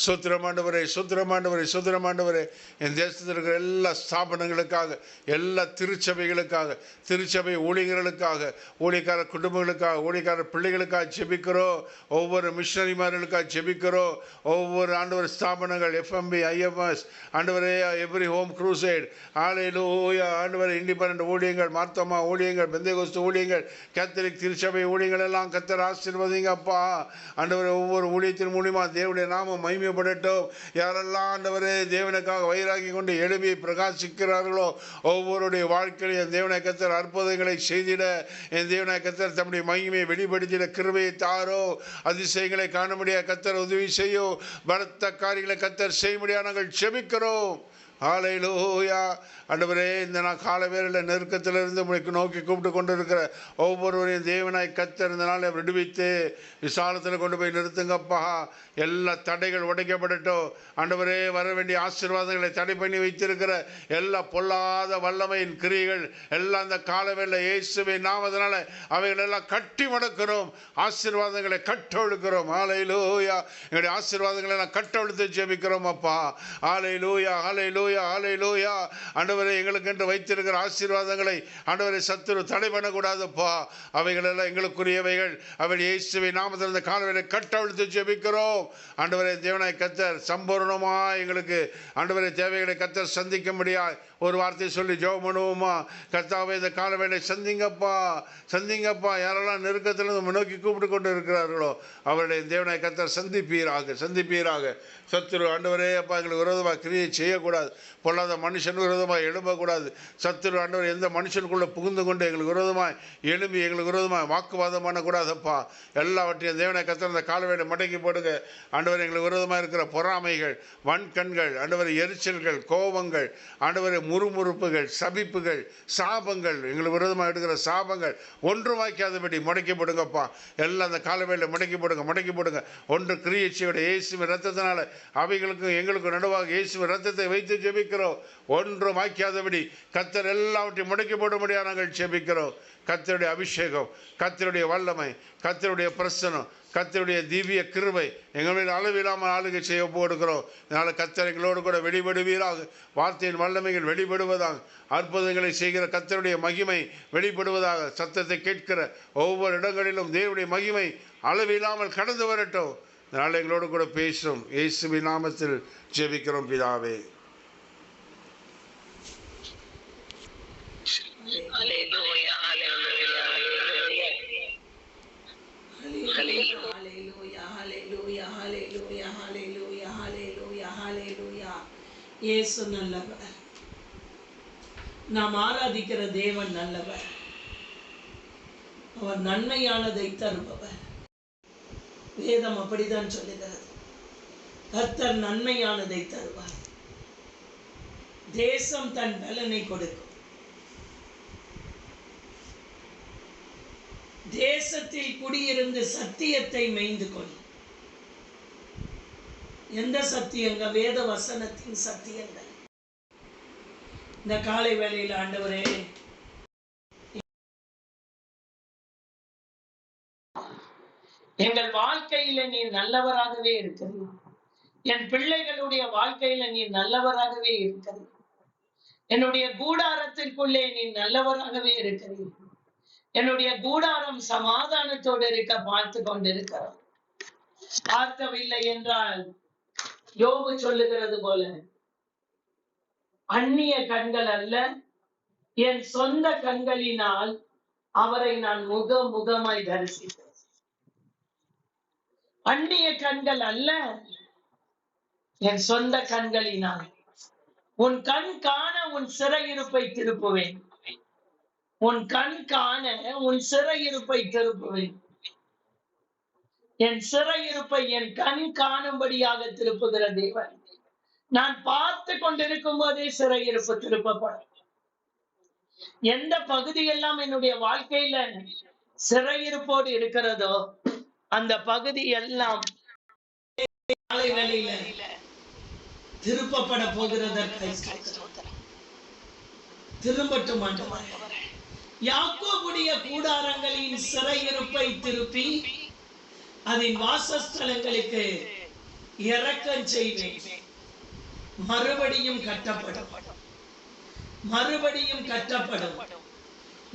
சுத்திரமாண்டவரே சுத்திரமாண்டவரே சுத்திரமாண்டவரே. என் தேசத்தில் இருக்கிற எல்லா ஸ்தாபனங்களுக்காக, எல்லா திருச்சபைகளுக்காக, திருச்சபை ஊழியர்களுக்காக, ஊழியக்கார குடும்பங்களுக்காக, ஊழியக்கார பிள்ளைகளுக்காக ஜெபிக்கிறோம். ஒவ்வொரு மிஷனரிமார்களுக்காக ஜெபிக்கிறோம். ஒவ்வொரு ஆண்டவர் ஸ்தாபனங்கள் FMB IMS ஆண்டவரே எவ்ரி ஹோம் க்ரூசைட் ஹல்லேலூயா ஆண்டவர் இண்டிபெண்டன்ட் ஊழியங்கள், மார்த்தமா ஊழியங்கள், பெந்தேகோஸ்து ஊழியங்கள், கேத்தலிக் திருச்சபை ஊழியங்கள் எல்லாம் கர்த்தர் ஆசீர்வதிங்கப்பா. ஆண்டவர் ஒவ்வொரு ஊழியத்தின் மூலியமாக தேவனுடைய நாமம் மகிமைப்படட்டும். யாரெல்லாம் ஆண்டவரே தேவனுக்காக வைராகி கொண்டு எழுப்பி பிரகாசிக்கிறார்களோ ஒவ்வொருடைய வாழ்க்கையில் என் தேவனாய் கர்த்தர் அற்புதங்களை செய்திட, என் தேவனாய் கர்த்தர் தம்முடைய மகிமையை வெளிப்படுத்திட கிருபையை தாரோ. அதிசயங்களை காண முடியாத கர்த்தர் உதவி செய்யோ. பலத்த காரியங்களை கர்த்தர் செய்ய முடியாது நாங்கள் செபிக்கிறோம். ஹல்லேலூயா. ஆண்டவரே, இந்த நான் கால வேளையில் நெருக்கத்திலிருந்து உங்களுக்கு நோக்கி கூப்பிட்டு கொண்டு இருக்கிற ஒவ்வொருவரையும் தேவனாய் கர்த்தர் இந்த நாளை விடுவித்து விசாலத்தில் கொண்டு போய் நிறுத்துங்கப்பா. எல்லா தடைகள் உடைக்கப்படட்டும். ஆண்டவரே, வர வேண்டிய ஆசீர்வாதங்களை தடை பண்ணி வைத்திருக்கிற எல்லா பொல்லாத வல்லமையின் கிரியைகள் எல்லாம் இந்த கால வேளையில் இயேசுவின் நாமத்தினால அவைகள் எல்லாம் கட்டி மடக்கிறோம். ஆசீர்வாதங்களை கட்டொழுக்கிறோம். ஹல்லேலூயா. எங்களுடைய ஆசீர்வாதங்களை எல்லாம் கட்டொழுத்து ஜெபிக்கிறோம் அப்பா. ஹல்லேலூயா, ஹல்லேலூயா, ஹல்லேலூயா. ஆண்டவரே, எங்களுக்கு என்று வைத்திருக்கிற ஆசீர்வாதங்களை ஆண்டவரை சத்துரு தடை பண்ணக்கூடாதுப்பா. அவைகளெல்லாம் எங்களுக்குரியவைகள். அவள் இயேசுவின் நாமத்தில் இந்த காலவேளை கட்டவிழ்த்து ஜெபிக்கிறோம். ஆண்டவரே, தேவனாய் கர்த்தர் சம்பூர்ணமாக எங்களுக்கு ஆண்டவரே தேவைகளை கர்த்தர் சந்திக்க முடியாது ஒரு வார்த்தை சொல்லி ஜெபம் பண்ணுவோமா? கர்த்தாவே, இந்த காலவேளை சந்திங்கப்பா, சந்திங்கப்பா. யாரெல்லாம் நெருக்கத்திலிருந்து நோக்கி கூப்பிட்டு கொண்டு இருக்கிறார்களோ அவருடைய தேவனாய் கர்த்தர் சந்திப்பீராக, சந்திப்பீராக. சத்துரு ஆண்டவரே அப்பா எங்களுக்கு விரோதமாக கிரியை செய்யக்கூடாது. பொல்லாத மனுஷன் விரோதமாக எழும்பக்கூடாது. சத்துரு ஆண்டவர் எந்த மனுஷனுக்குள்ளே புகுந்து கொண்டு எங்களுக்கு விரோதமாக எழும்பி எங்களுக்கு விரோதமாக வாக்குவாதம் பண்ணக்கூடாதப்பா. எல்லாவற்றையும் தேவனை கர்த்தர் இந்த காலவேளை மடக்கி போடுங்க. ஆண்டவர் எங்களுக்கு விரோதமாக இருக்கிற பொறாமைகள், வன்கண்கள், ஆண்டவர் எரிச்சல்கள், கோபங்கள், ஆண்டவர் முறுமுறுப்புகள், சபிப்புகள், சாபங்கள், எங்களுக்கு விரோதமாக எடுக்கிற சாபங்கள் ஒன்றும் வாய்க்காதபடி முடக்கி போடுங்கப்பா. எல்லாம் அந்த காலவேளை முடக்கி போடுங்க, முடக்கி போடுங்க. ஒன்று கிரியைச்சியோட இயேசுவின் ரத்தத்தினால அவைகளுக்கும் எங்களுக்கும் நடுவாக இயேசுவின் ரத்தத்தை வைத்து ஜெபிக்கிறோம். ஒன்றும் வாய்க்காதபடி கர்த்தர் எல்லாவற்றையும் முடக்கி போட முடியாது நாங்கள் ஜெபிக்கிறோம். கர்த்தருடைய அபிஷேகம், கர்த்தருடைய வல்லமை, கர்த்தருடைய பிரசனம், கர்த்தருடைய திவ்ய கிருபை எங்கள் மேல் அளவில்லாமல் ஆளுகை செய்ய போடுகிறோம். இதனால் கர்த்தர் எங்களோடு கூட வெளிப்படுவீராக. வார்த்தையின் வல்லமைகள் வெளிப்படுவதாக, அற்புதங்களை செய்கிற கர்த்தருடைய மகிமை வெளிப்படுவதாக. சத்தத்தை கேட்கிற ஒவ்வொரு இடங்களிலும் தேவனுடைய மகிமை அளவில்லாமல் கடந்து வரட்டும். இதனால் எங்களோடு கூட பேசும் இயேசுவின் நாமத்தில் ஜெபிக்கிறோம் பிதாவே. இயேசு நல்லவர். நாம் ஆராதிக்கிற தேவன் நல்லவர். அவர் நன்மையானதை தருபவர். வேதம் அப்படிதான் சொல்லுகிறது. கர்த்தர் நன்மையானதை தருவார். தேசம் தன் பலனை கொடுக்கும். தேசத்தில் குடியிருந்து சத்தியத்தை மேய்ந்து கொள். எந்த சத்தியங்க? வேத வசனத்தின் சத்தியங்கள். இந்த காலை வேளையில் ஆண்டவரே, எங்கள் வாழ்க்கையில நீர் நல்லவராகவே இருக்கிறது. என் பிள்ளைகளுடைய வாழ்க்கையில நீர் நல்லவராகவே இருக்கிறது. என்னுடைய கூடாரத்திற்குள்ளே நீ நல்லவராகவே இருக்கிறது. என்னுடைய கூடாரம் சமாதானத்தோடு இருக்க பார்த்து கொண்டிருக்கிறார். பார்க்கவில்லை என்றால் யோபு சொல்லுகிறது போல, அந்நிய கண்கள் அல்ல, என் சொந்த கண்களினால் அவரை நான் முகமாய் தரிசித்தேன். அந்நிய கண்கள் அல்ல, என் சொந்த கண்களினால். உன் கண் காண உன் சிறையிருப்பை திருப்புவேன். உன் கண் காண உன் சிறையிருப்பை திருப்புவேன். என் சிறையிருப்பை என் கண் காணும்படியாக திருப்புகிற தேவன். நான் பார்த்து கொண்டிருக்கும் போதே சிறையிருப்பு திருப்பப்படும். எந்த பகுதியெல்லாம் என்னுடைய வாழ்க்கையில சிறையிருப்போடு இருக்கிறதோ அந்த பகுதி எல்லாம் திருப்பப்பட போகிறதற்கு திரும்பட்டும் ஆண்டவரே. யாக்கோபுடைய கூடாரங்களின் சிறையிருப்பை திருப்பி அதன் வாசஸ்தலங்களுக்கு இரக்கம் செய்வேன். மறுபடியும் கட்டப்படும், மறுபடியும் கட்டப்படும்.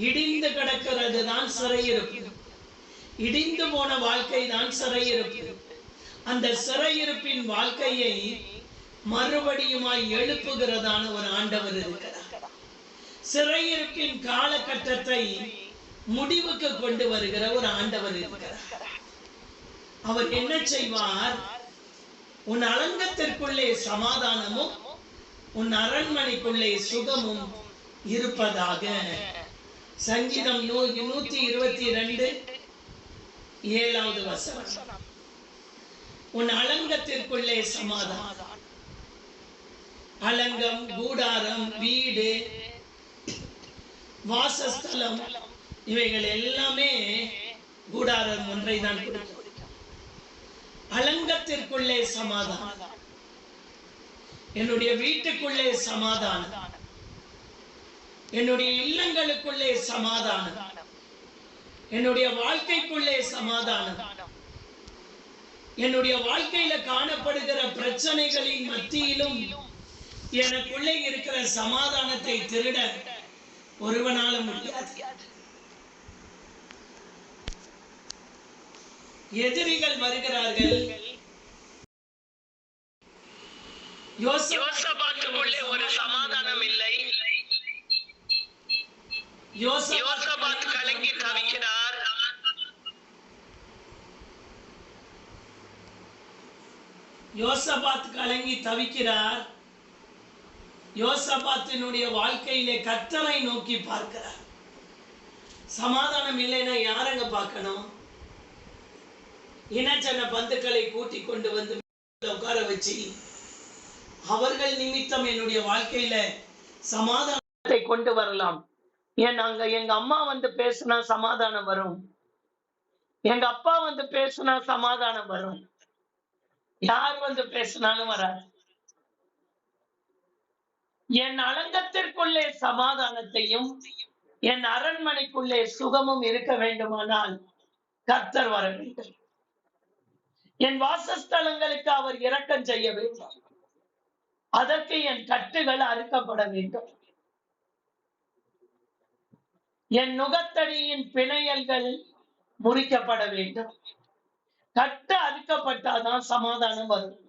இடிந்து கிடக்கிறது தான் சிறையிருப்பு. இடிந்து போன வாழ்க்கை தான் சிறையிருப்பு. அந்த சிறையிருப்பின் வாழ்க்கையை மறுபடியுமாய் எழுப்புகிறதான ஒரு ஆண்டவர் இருக்கிறார். சிறையிருப்பின் காலகட்டத்தை முடிவுக்கு கொண்டு வருகிற ஒரு ஆண்டவர் இருக்கிறார். அவர் என்ன செய்வார்? உன் அலங்கத்திற்குள்ளே சமாதானமும் உன் அரண்மனைக்குள்ளே சுகமும் இருப்பதாக. சங்கீதம் 122 7வது வசனம். உன் அலங்கத்திற்குள்ளே சமாதானம். அலங்கம், கூடாரம், வீடு, வாசஸ்தலம், இவைகள் எல்லாமே கூடாரம் ஒன்றை தான் குறிக்கும். அலங்கத்திற்குள்ளே சமாதானம். என்னுடைய வீட்டுக்குள்ளே சமாதானம், என்னுடைய இல்லங்களுக்குள்ளே சமாதானம், என்னுடைய வாழ்க்கைக்குள்ளே சமாதானம், என்னுடைய வாழ்க்கையில காணப்படுகிற பிரச்சனைகளின் மத்தியிலும் எனக்குள்ளே இருக்கிற சமாதானத்தை திருட ஒருவனால முடியாது. எதிரிகள் வருகிறார்கள். யோசபாத்துக்குள்ளே ஒரு சமாதானம் இல்லை. யோசபாத் கலங்கி தவிக்கிறார். யோசபாத் கலங்கி தவிக்கிறார். யோசபாத்தினுடைய வாழ்க்கையிலே கர்த்தரை நோக்கி பார்க்கிறார். சமாதானம் இல்லைன்னா யாரங்க பார்க்கணும்? இனச்சன பந்துக்களை கூட்டி கொண்டு வந்து உட்கார வச்சு அவர்கள் நிமித்தம் என்னுடைய வாழ்க்கையில சமாதானத்தை கொண்டு வரலாம். எங்க அம்மா வந்து பேசினா சமாதானம் வரும், எங்க அப்பா வந்து பேசினா சமாதானம் வரும், யார் வந்து பேசினாலும் வராது. என் அலங்கத்திற்குள்ளே சமாதானத்தையும் என் அரண்மனைக்குள்ளே சுகமும் இருக்க வேண்டுமானால் கர்த்தர் வர வேண்டும். என் வாசஸ்தலங்களுக்கு அவர் இரக்கம் செய்ய வேண்டும். அதற்கு என் கட்டுகள் அறுக்கப்பட வேண்டும். என் நுகத்தடியின் பிணையல்கள் முறிக்கப்பட வேண்டும். கட்டு அறுக்கப்பட்டாதான் சமாதானம் வரும்.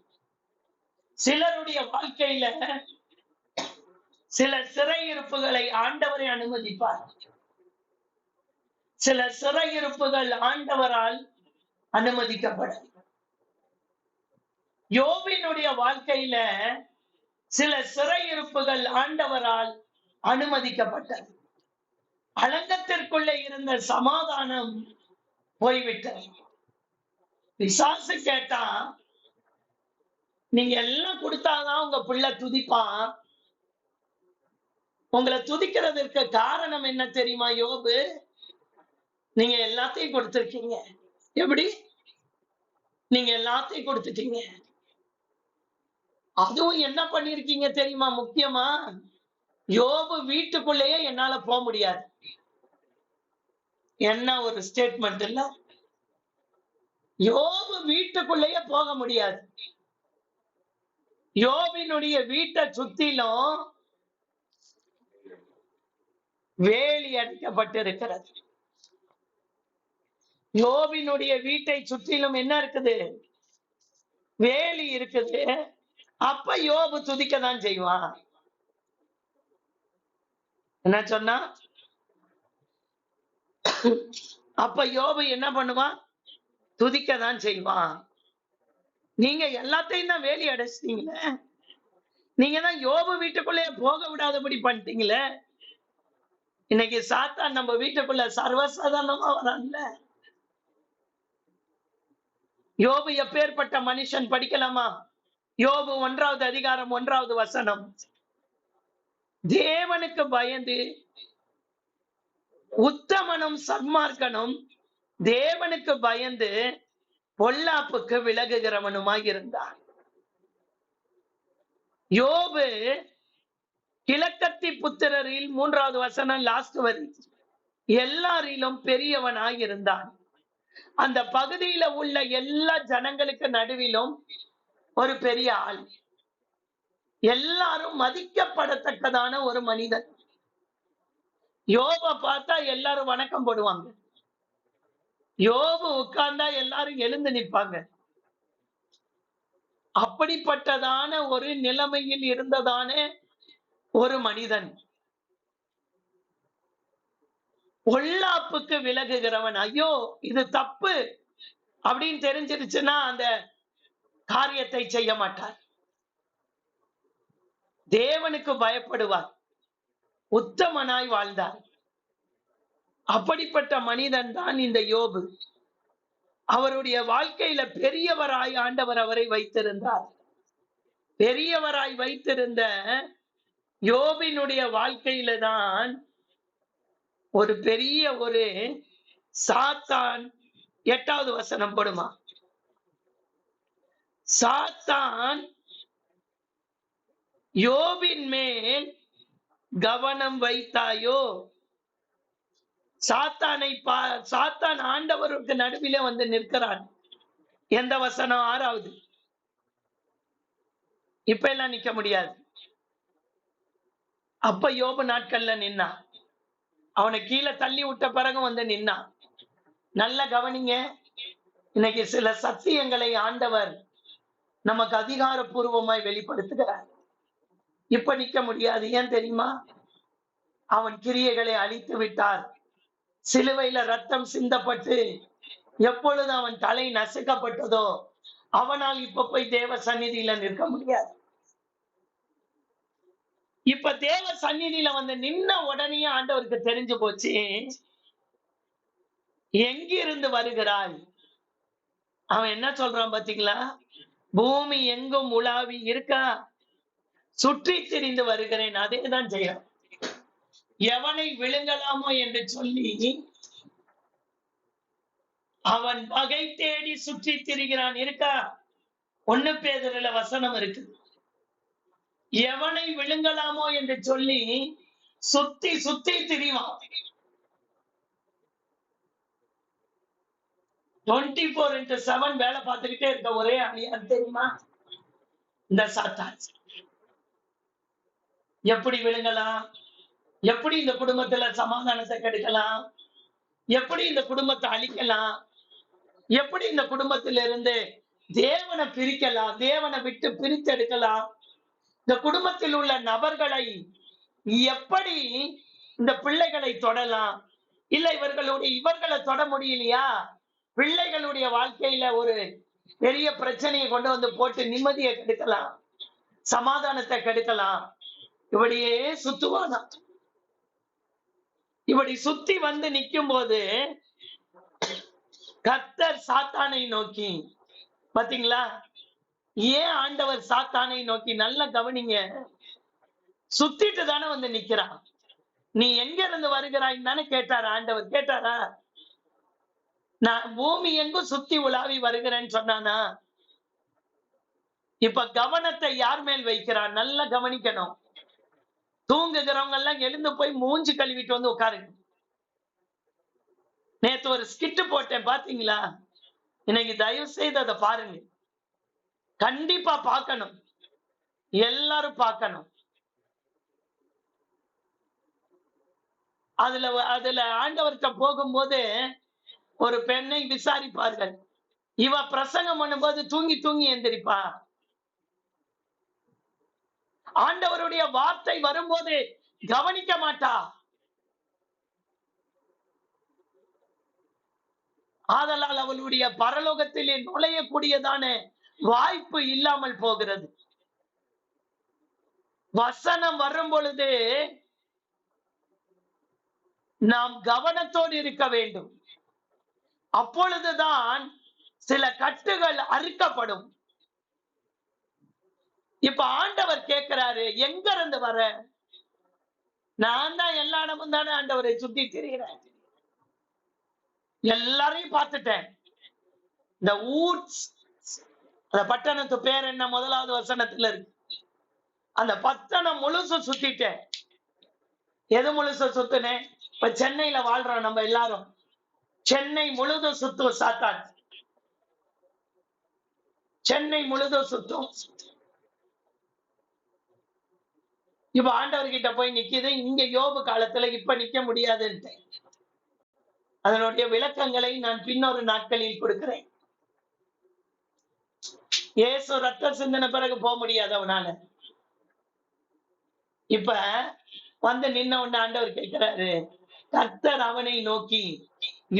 சிலருடைய வாழ்க்கையில சில சிறையிருப்புகளை ஆண்டவரை அனுமதிப்பார். சில சிறையிருப்புகள் ஆண்டவரால் அனுமதிக்கப்படும். யோபினுடைய வாழ்க்கையில சில சிறையிருப்புகள் ஆண்டவரால் அனுமதிக்கப்பட்டது. அலங்கத்திற்குள்ளே இருந்த சமாதானம் போய்விட்டது. பிசாசு கேட்டா, நீங்க எல்லாம் கொடுத்தாதான் உங்க பிள்ளை துதிப்பான். உங்களை துதிக்கிறதற்கு காரணம் என்ன தெரியுமா யோபு? நீங்க எல்லாத்தையும் கொடுத்திருக்கீங்க. எப்படி? நீங்க எல்லாத்தையும் கொடுத்துட்டீங்க. அதுவும் என்ன பண்ணிருக்கீங்க தெரியுமா? முக்கியமா யோபு வீட்டுக்குள்ளேயே என்னால போக முடியாது. என்ன ஒரு ஸ்டேட்மெண்ட் இல்ல? யோபு வீட்டுக்குள்ளேயே போக முடியாது. யோபினுடைய வீட்டை சுத்திலும் வேலி அடிக்கப்பட்டிருக்கிறது. யோபினுடைய வீட்டை சுற்றிலும் என்ன இருக்குது? வேலி இருக்குது. அப்ப யோபு துதிக்கதான் செய்வான். என்ன சொன்னா? அப்ப யோபு என்ன பண்ணுவான்? துதிக்கதான் செய்வான். நீங்க எல்லாத்தையும் தான் வேலி அடைச்சிட்டீங்களே. நீங்க தான் யோபு வீட்டுக்குள்ளே போக விடாதபடி பண்ணிட்டீங்களே. இன்னைக்கு சாத்தான் நம்ம வீட்டுக்குள்ள சர்வசாதாரணமா வரான்ல. யோபு எப்பேற்பட்ட மனுஷன் படிக்கலாமா? யோபு 1வது அதிகாரம் 1வது வசனம். தேவனுக்கு பயந்து உத்தமனும் சன்மார்க்கனும் தேவனுக்கு பயந்து பொல்லாப்புக்கு விலகுகிறவனுமாய் இருந்தான். யோபு கிழக்கத்தி புத்திரரில் 3வது வசனம் லாஸ்ட் வரி, எல்லாரிலும் பெரியவனாய் இருந்தான். அந்த பகுதியில உள்ள எல்லா ஜனங்களுக்கு நடுவிலும் ஒரு பெரிய ஆள். எல்லாரும் மதிக்கப்படத்தக்கதான ஒரு மனிதன். யோபை பார்த்தா எல்லாரும் வணக்கம் போடுவாங்க. யோபு உட்கார்ந்தா எல்லாரும் எழுந்து நிற்பாங்க. அப்படிப்பட்டதான ஒரு நிலைமையில் இருந்ததான ஒரு மனிதன். பொல்லாப்புக்கு விலகுகிறவன். ஐயோ இது தப்பு அப்படின்னு தெரிஞ்சிருச்சுன்னா அந்த காரியத்தை செய்ய மாட்டார். தேவனுக்கு பயப்படுவார். உத்தமனாய் வாழ்ந்தார். அப்படிப்பட்ட மனிதன் தான் இந்த யோபு. அவருடைய வாழ்க்கையில பெரியவராய் ஆண்டவர் அவரை வைத்திருந்தார். பெரியவராய் வைத்திருந்த யோபினுடைய வாழ்க்கையில தான் ஒரு பெரிய ஒரு சாத்தான், 8வது வசனம் போடுமா, சாத்தான் யோபின் மேல் கவனம் வைத்தாயோ. சாத்தான் ஆண்டவருக்கு நடுவிலே வந்து நிற்கிறான். எந்த வசனம்? 6வது. இப்ப எல்லாம் நிக்க முடியாது. அப்ப யோபு நாட்கள்ல நின்னா, அவனை கீழே தள்ளி விட்ட பிறகு வந்து நின்னா. நல்ல கவனிங்க, இன்னைக்கு சில சத்தியங்களை ஆண்டவர் நமக்கு அதிகாரப்பூர்வமாய் வெளிப்படுத்துகிறார். இப்ப நிக்க முடியாது. ஏன் தெரியுமா? அவன் கிரியைகளை அழித்து விட்டார். சிலுவையில ரத்தம் சிந்தப்பட்டு எப்பொழுது அவன் தலை நசுக்கப்பட்டதோ அவனால் இப்ப போய் தேவ சந்நிதியில நிற்க முடியாது. இப்ப தேவ சந்நிதியில வந்து நின்ன உடனே ஆண்டவருக்கு தெரிஞ்சு போச்சு, எங்கிருந்து வருகிறாய்? அவன் என்ன சொல்றான் பாத்தீங்களா? பூமி எங்கும் உலாவி இருக்கா, சுற்றி திரிந்து வருகிறேன். அதேதான் செய்யறான். எவனை விழுங்கலாமோ என்று சொல்லி அவன் வகை தேடி சுற்றி திரிகிறான். இருக்கா? 1 பேதுருல வசனம் இருக்கு. எவனை விழுங்கலாமோ என்று சொல்லி சுத்தி சுத்தி திரிவான். 24x7 வேலை பார்த்துக்கிட்டே இருக்க ஒரே அழியா தெரியுமா? இந்த சாத்தான். எப்படி விழுங்கலாம்? எப்படி இந்த குடும்பத்துல சமாதானத்தை கெடுக்கலாம்? எப்படி இந்த குடும்பத்தை அழிக்கலாம்? எப்படி இந்த குடும்பத்திலிருந்து தேவனை பிரிக்கலாம்? தேவனை விட்டு பிரித்தெடுக்கலாம்? இந்த குடும்பத்தில் உள்ள நபர்களை எப்படி இந்த பிள்ளைகளை தொடலாம்? இல்ல இவர்களை தொட முடியலையா? பிள்ளைகளுடைய வாழ்க்கையில ஒரு பெரிய பிரச்சனையை கொண்டு வந்து போட்டு நிம்மதியை கெடுக்கலாம், சமாதானத்தை கெடுக்கலாம். இப்படியே சுத்துவானா. இப்படி சுத்தி வந்து நிக்கும் போது கர்த்தர் சாத்தானை நோக்கி, பாத்தீங்களா? ஏன் ஆண்டவர் சாத்தானை நோக்கி? நல்ல கவனிங்க. சுத்திட்டு தானே வந்து நிக்கிறான். நீ எங்க இருந்து வருகிறாய் தானே கேட்டாரா ஆண்டவர்? கேட்டாரா? நான் பூமி எங்கும் சுத்தி உலாவி வருகிறேன்னு சொன்னானா? இப்ப கவனத்தை யார் மேல் வைக்கிறான்? நல்லா கவனிக்கணும். தூங்குகிறவங்க எல்லாம் எழுந்து போய் மூஞ்சி கழுவிட்டு வந்து உட்காருங்க. நேத்து ஒரு ஸ்கிட் போட்டேன், பாத்தீங்களா? இன்னைக்கு தயவு செய்து அதை பாருங்க. கண்டிப்பா பார்க்கணும், எல்லாரும் பார்க்கணும். அதுல ஆண்டவர்கிட்ட போகும்போது ஒரு பெண்ணை விசாரிப்பார்கள். இவ பிரசங்கம் பண்ணும்போது தூங்கி தூங்கி எந்திரிப்பா. ஆண்டவருடைய வார்த்தை வரும்போது கவனிக்க மாட்டா. ஆதலால் அவளுடைய பரலோகத்திலே நுழையக்கூடியதான வாய்ப்பு இல்லாமல் போகிறது. வசனம் வரும் பொழுது நாம் கவனத்தோடு இருக்க வேண்டும். அப்பொழுதுதான் சில கட்டுகள் அறுக்கப்படும். இப்ப ஆண்டவர் கேட்கிறாரு, எங்க இருந்து வர? நான் தான் எல்லா இடமும் தானே ஆண்டவரை சுத்தி திரிகிறேன், எல்லாரையும் பார்த்துட்டேன். இந்த ஊட்ஸ், அந்த பட்டணத்து பேர் என்ன? 1வது வசனத்துல இருக்கு. அந்த பட்டணம் முழுசு சுத்திட்டேன். எது முழுசு சுத்துனேன்? இப்ப சென்னையில வாழ்றோம் நம்ம எல்லாரும். சென்னை முழுதும் சுத்தும் சாத்தான். சென்னை முழுதும் சுத்தும். இப்ப ஆண்டவர்கிட்ட போய் நிக்குது. இங்க யோபு காலத்துல இப்ப நிக்க முடியாதுன்னு அதனுடைய விளக்கங்களை நான் பின்னொரு நாட்களில் கொடுக்கிறேன். இயேசு ரத்த சிந்தனை பிறகு போக முடியாது அவனால. இப்ப வந்து நின்ன உடனே ஆண்டவர் கேட்கிறாரு, கர்த்தர் அவனை நோக்கி,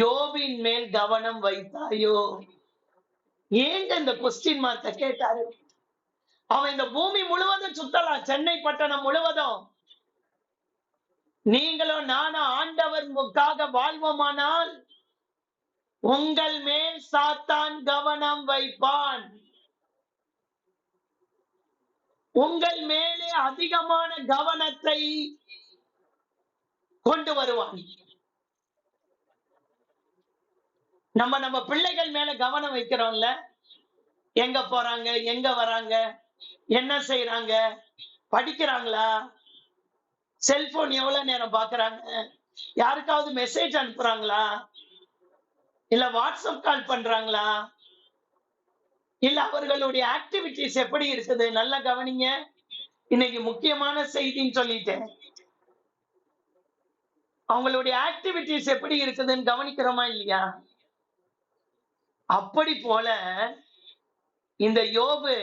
யோபின் மேல் கவனம் வைத்தாயோ? ஏங்க இந்த கொஸ்டின் மார்க்க கேட்டாரு? அவன் இந்த பூமி முழுவதும் சுத்தலாம், சென்னை பட்டணம் முழுவதும். நீங்களும் நானும் ஆண்டவருக்காக வாழ்வோமானால் உங்கள் மேல் சாத்தான் கவனம் வைப்பான். உங்கள் மேலே அதிகமான கவனத்தை கொண்டு வருவான். நம்ம பிள்ளைகள் மேல கவனம் வைக்கிறோம்ல, எங்க போறாங்க, எங்க வராங்க, என்ன செய்யறாங்க, படிக்கிறாங்களா, செல்போன் எவ்வளவு நேரம் பாக்குறாங்க, யாருக்காவது மெசேஜ் அனுப்புறாங்களா, இல்ல வாட்ஸ்அப் கால் பண்றாங்களா, இல்ல அவர்களுடைய ஆக்டிவிட்டிஸ் எப்படி இருக்குது, நல்லா கவனிங்க. இன்னைக்கு முக்கியமான செய்தின்னு சொல்லிட்டேன். அவங்களுடைய ஆக்டிவிட்டிஸ் எப்படி இருக்குதுன்னு கவனிக்கிறோமா இல்லையா? அப்படி போல இந்த யோபு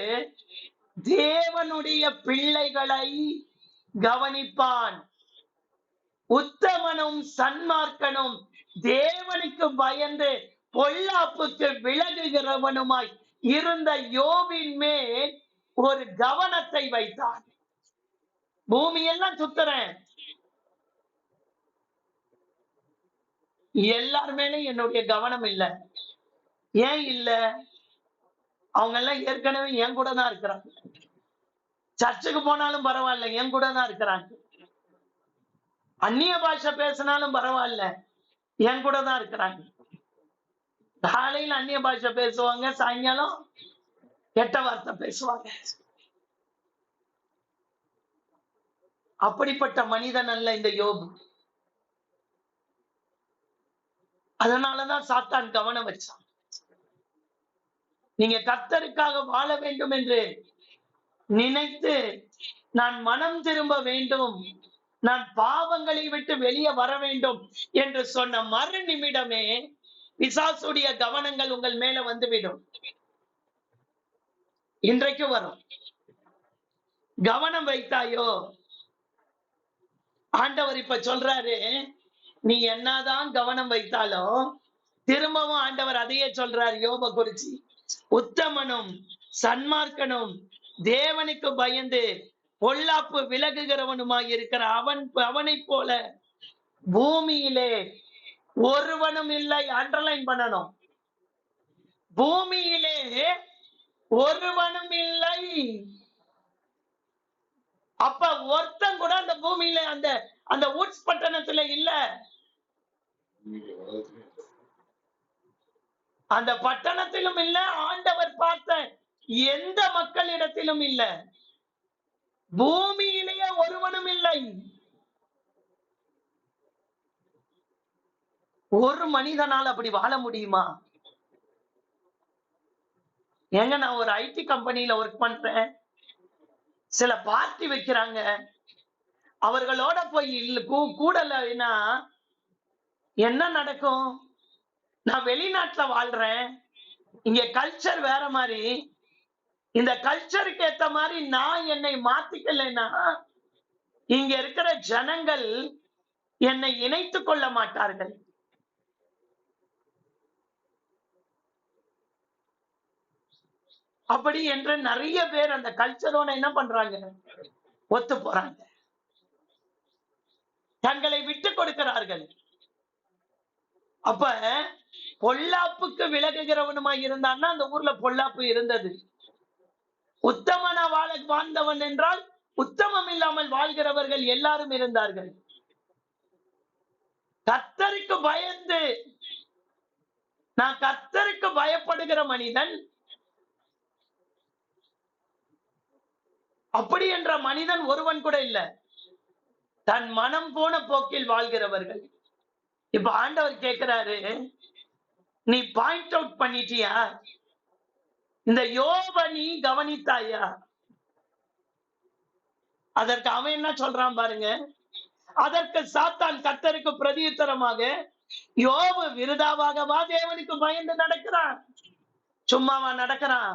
தேவனுடைய பிள்ளைகளை கவனிப்பான். உத்தமனும் சன்மார்க்கனும் தேவனுக்கு பயந்து பொல்லாப்புக்கு விலகுகிறவனுமாய் இருந்த யோபின் மேல் ஒரு கவனத்தை வைத்தான். பூமியெல்லாம் சுத்துறேன், எல்லார் மேலும் என்னுடைய கவனம் இல்லை. ஏன் இல்ல? அவங்க எல்லாம் ஏற்கனவே என் கூட தான் இருக்கிறாங்க. சர்ச்சுக்கு போனாலும் பரவாயில்ல, என் கூட தான் இருக்கிறாங்க. அந்நிய பாஷை பேசினாலும் பரவாயில்ல, என் கூட தான் இருக்கிறாங்க. காலையில் அந்நிய பாஷை பேசுவாங்க, சாயங்காலம் கெட்ட வார்த்தை பேசுவாங்க. அப்படிப்பட்ட மனிதன் அல்ல இந்த யோபு. அதனாலதான் சாத்தான் கவனம் வச்சான். நீங்க கர்த்தருக்காக வாழ வேண்டும் என்று நினைத்து நான் மனம் திரும்ப வேண்டும், நான் பாவங்களை விட்டு வெளியே வர வேண்டும் என்று சொன்ன மறு நிமிடமே பிசாசுடைய கவனங்கள் உங்கள் மேல வந்துவிடும். இன்றைக்கு வரும். கவனம் வைத்தாயோ? ஆண்டவர் இப்ப சொல்றாரு, நீ என்னதான் கவனம் வைத்தாலும் திரும்பவும் ஆண்டவர் அதையே சொல்றார் யோப குறிச்சி. உத்தமனும் சன்மார்க்கனும் தேவனுக்கு பயந்து பொல்லாப்பு விலகுகிறவனுமாய் இருக்கிற அவனை போல பூமியிலே ஒருவனும் இல்லை. அண்டர்லைன் பண்ணணும், பூமியிலே ஒருவனும் இல்லை. அப்ப ஒருத்தன் கூட அந்த பூமியில அந்த அந்த உட்ஸ் பட்டணத்துல இல்ல, அந்த பட்டணத்திலும் இல்ல, ஆண்டவர் பார்த்த எந்த மக்களிடத்திலும் இல்ல, பூமியிலேயே ஒருவனும் இல்லை. ஒரு மனிதனால் அப்படி வாழ முடியுமா? ஏங்க, நான் ஒரு ஐடி கம்பெனியில ஒர்க் பண்றேன். சில பார்ட்டி வைக்கிறாங்க, அவர்களோட போய் கூடலைன்னா என்ன நடக்கும்? நான் வெளிநாட்டுல வாழ்றேன், இங்க கல்ச்சர் வேற மாதிரி. இந்த கல்ச்சருக்கு ஏத்த மாதிரி நான் என்னை மாத்திக்கலைன்னா இங்க இருக்கிற ஜனங்கள் என்னை இணைத்துக் கொள்ள மாட்டார்கள். அப்படி என்று நிறைய பேர் அந்த கல்ச்சரோட என்ன பண்றாங்க, ஒத்து போறாங்க, தங்களை விட்டு கொடுக்கிறார்கள். அப்ப பொல்லாப்புக்கு விலகுகிறவனுமாய் இருந்தான்னா அந்த ஊர்ல பொல்லாப்பு இருந்தது. உத்தமனா வாழ்ந்தவன் என்றால் உத்தமம் இல்லாமல் வாழ்கிறவர்கள் எல்லாரும் இருந்தார்கள். கர்த்தருக்கு பயந்து, நான் கர்த்தருக்கு பயப்படுகிற மனிதன், அப்படி என்ற மனிதன் ஒருவன் கூட இல்ல. தன் மனம் போன போக்கில் வாழ்கிறவர்கள். இப்ப ஆண்டவர் கேட்கிறாரு, நீ பாயிண்ட் அவுட் பண்ணிட்டியா? இந்த யோப நீ கவனித்தாயா? அதற்கு அவன் என்ன சொல்றான் பாருங்க. அதற்கு சாத்தான் கர்த்தருக்கு பிரதியுத்தரமாக, யோபு விருதாவாகவா தேவனுக்கு பயந்து நடக்கிறான்? சும்மாவா நடக்கிறான்?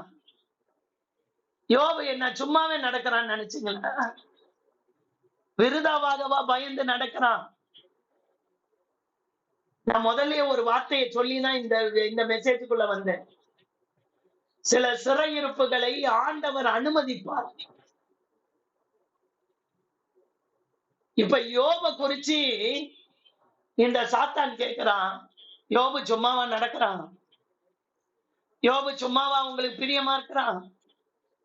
யோபு என்ன சும்மாவே நடக்கிறான்னு நினைச்சீங்களா? விருதாவாகவா பயந்து நடக்கிறான்? நான் முதல்ல ஒரு வார்த்தையை சொல்லிதான் இந்த மெசேஜுக்குள்ள வந்தேன். சில சிறையிருப்புகளை ஆண்டவர் அனுமதிப்பார். இப்ப யோப குறிச்சு இந்த சாத்தான் கேட்கிறான், யோபு சும்மாவா நடக்கிறான்? யோபு சும்மாவா உங்களுக்கு பிரியமா இருக்கிறான்?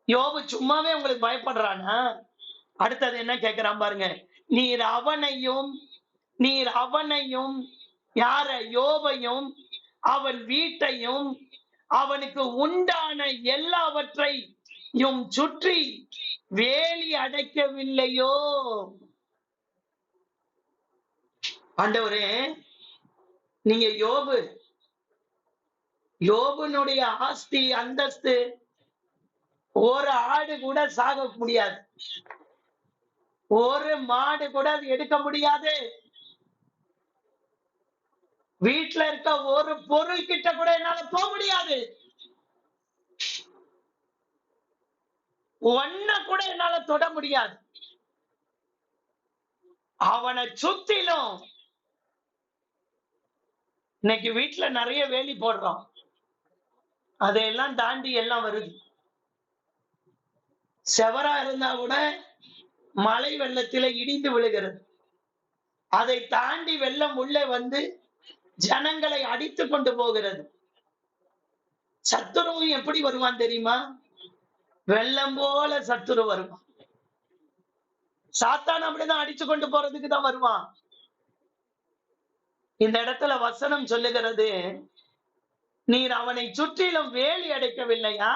யோபு சும்மாவே உங்களுக்கு பயப்படுறானா? அடுத்தது என்ன கேட்கிறான் பாருங்க, நீர் அவனையும் யார? யோபையும் அவன் வீட்டையும் அவனுக்கு உண்டான எல்லாவற்றையும் சுற்றி வேலி அடைக்கவில்லையோ? ஆண்டவரே, நீங்க யோபுனுடைய ஆஸ்தி அந்தஸ்து ஒரு ஆடு கூட சாக முடியாது, ஒரு மாடு கூட அது எடுக்க முடியாது, வீட்டுல இருக்க ஒரு பொருள் கிட்ட கூட என்னால போக முடியாது, ஒன்ன கூட என்னால தொட முடியாது. அவனை சுத்திலும் இன்னைக்கு வீட்டுல நிறைய வேலி போடுறோம், அதையெல்லாம் தாண்டி எல்லாம் வருது. செவரா இருந்தா கூட மழை வெள்ளத்தில இடிந்து விழுகிறது. அதை தாண்டி வெள்ளம் உள்ளே வந்து ஜனங்களை அடித்து கொண்டு போகிறது. சத்துருவும் எப்படி வருவான் தெரியுமா? வெள்ளம் போல சத்துரு வருவான். சாத்தான் அப்படிதான் அடிச்சு கொண்டு போறதுக்கு தான் வருவான். இந்த இடத்துல வசனம் சொல்லுகிறது, நீர் அவனை சுற்றிலும் வேலி அடைக்கவில்லையா?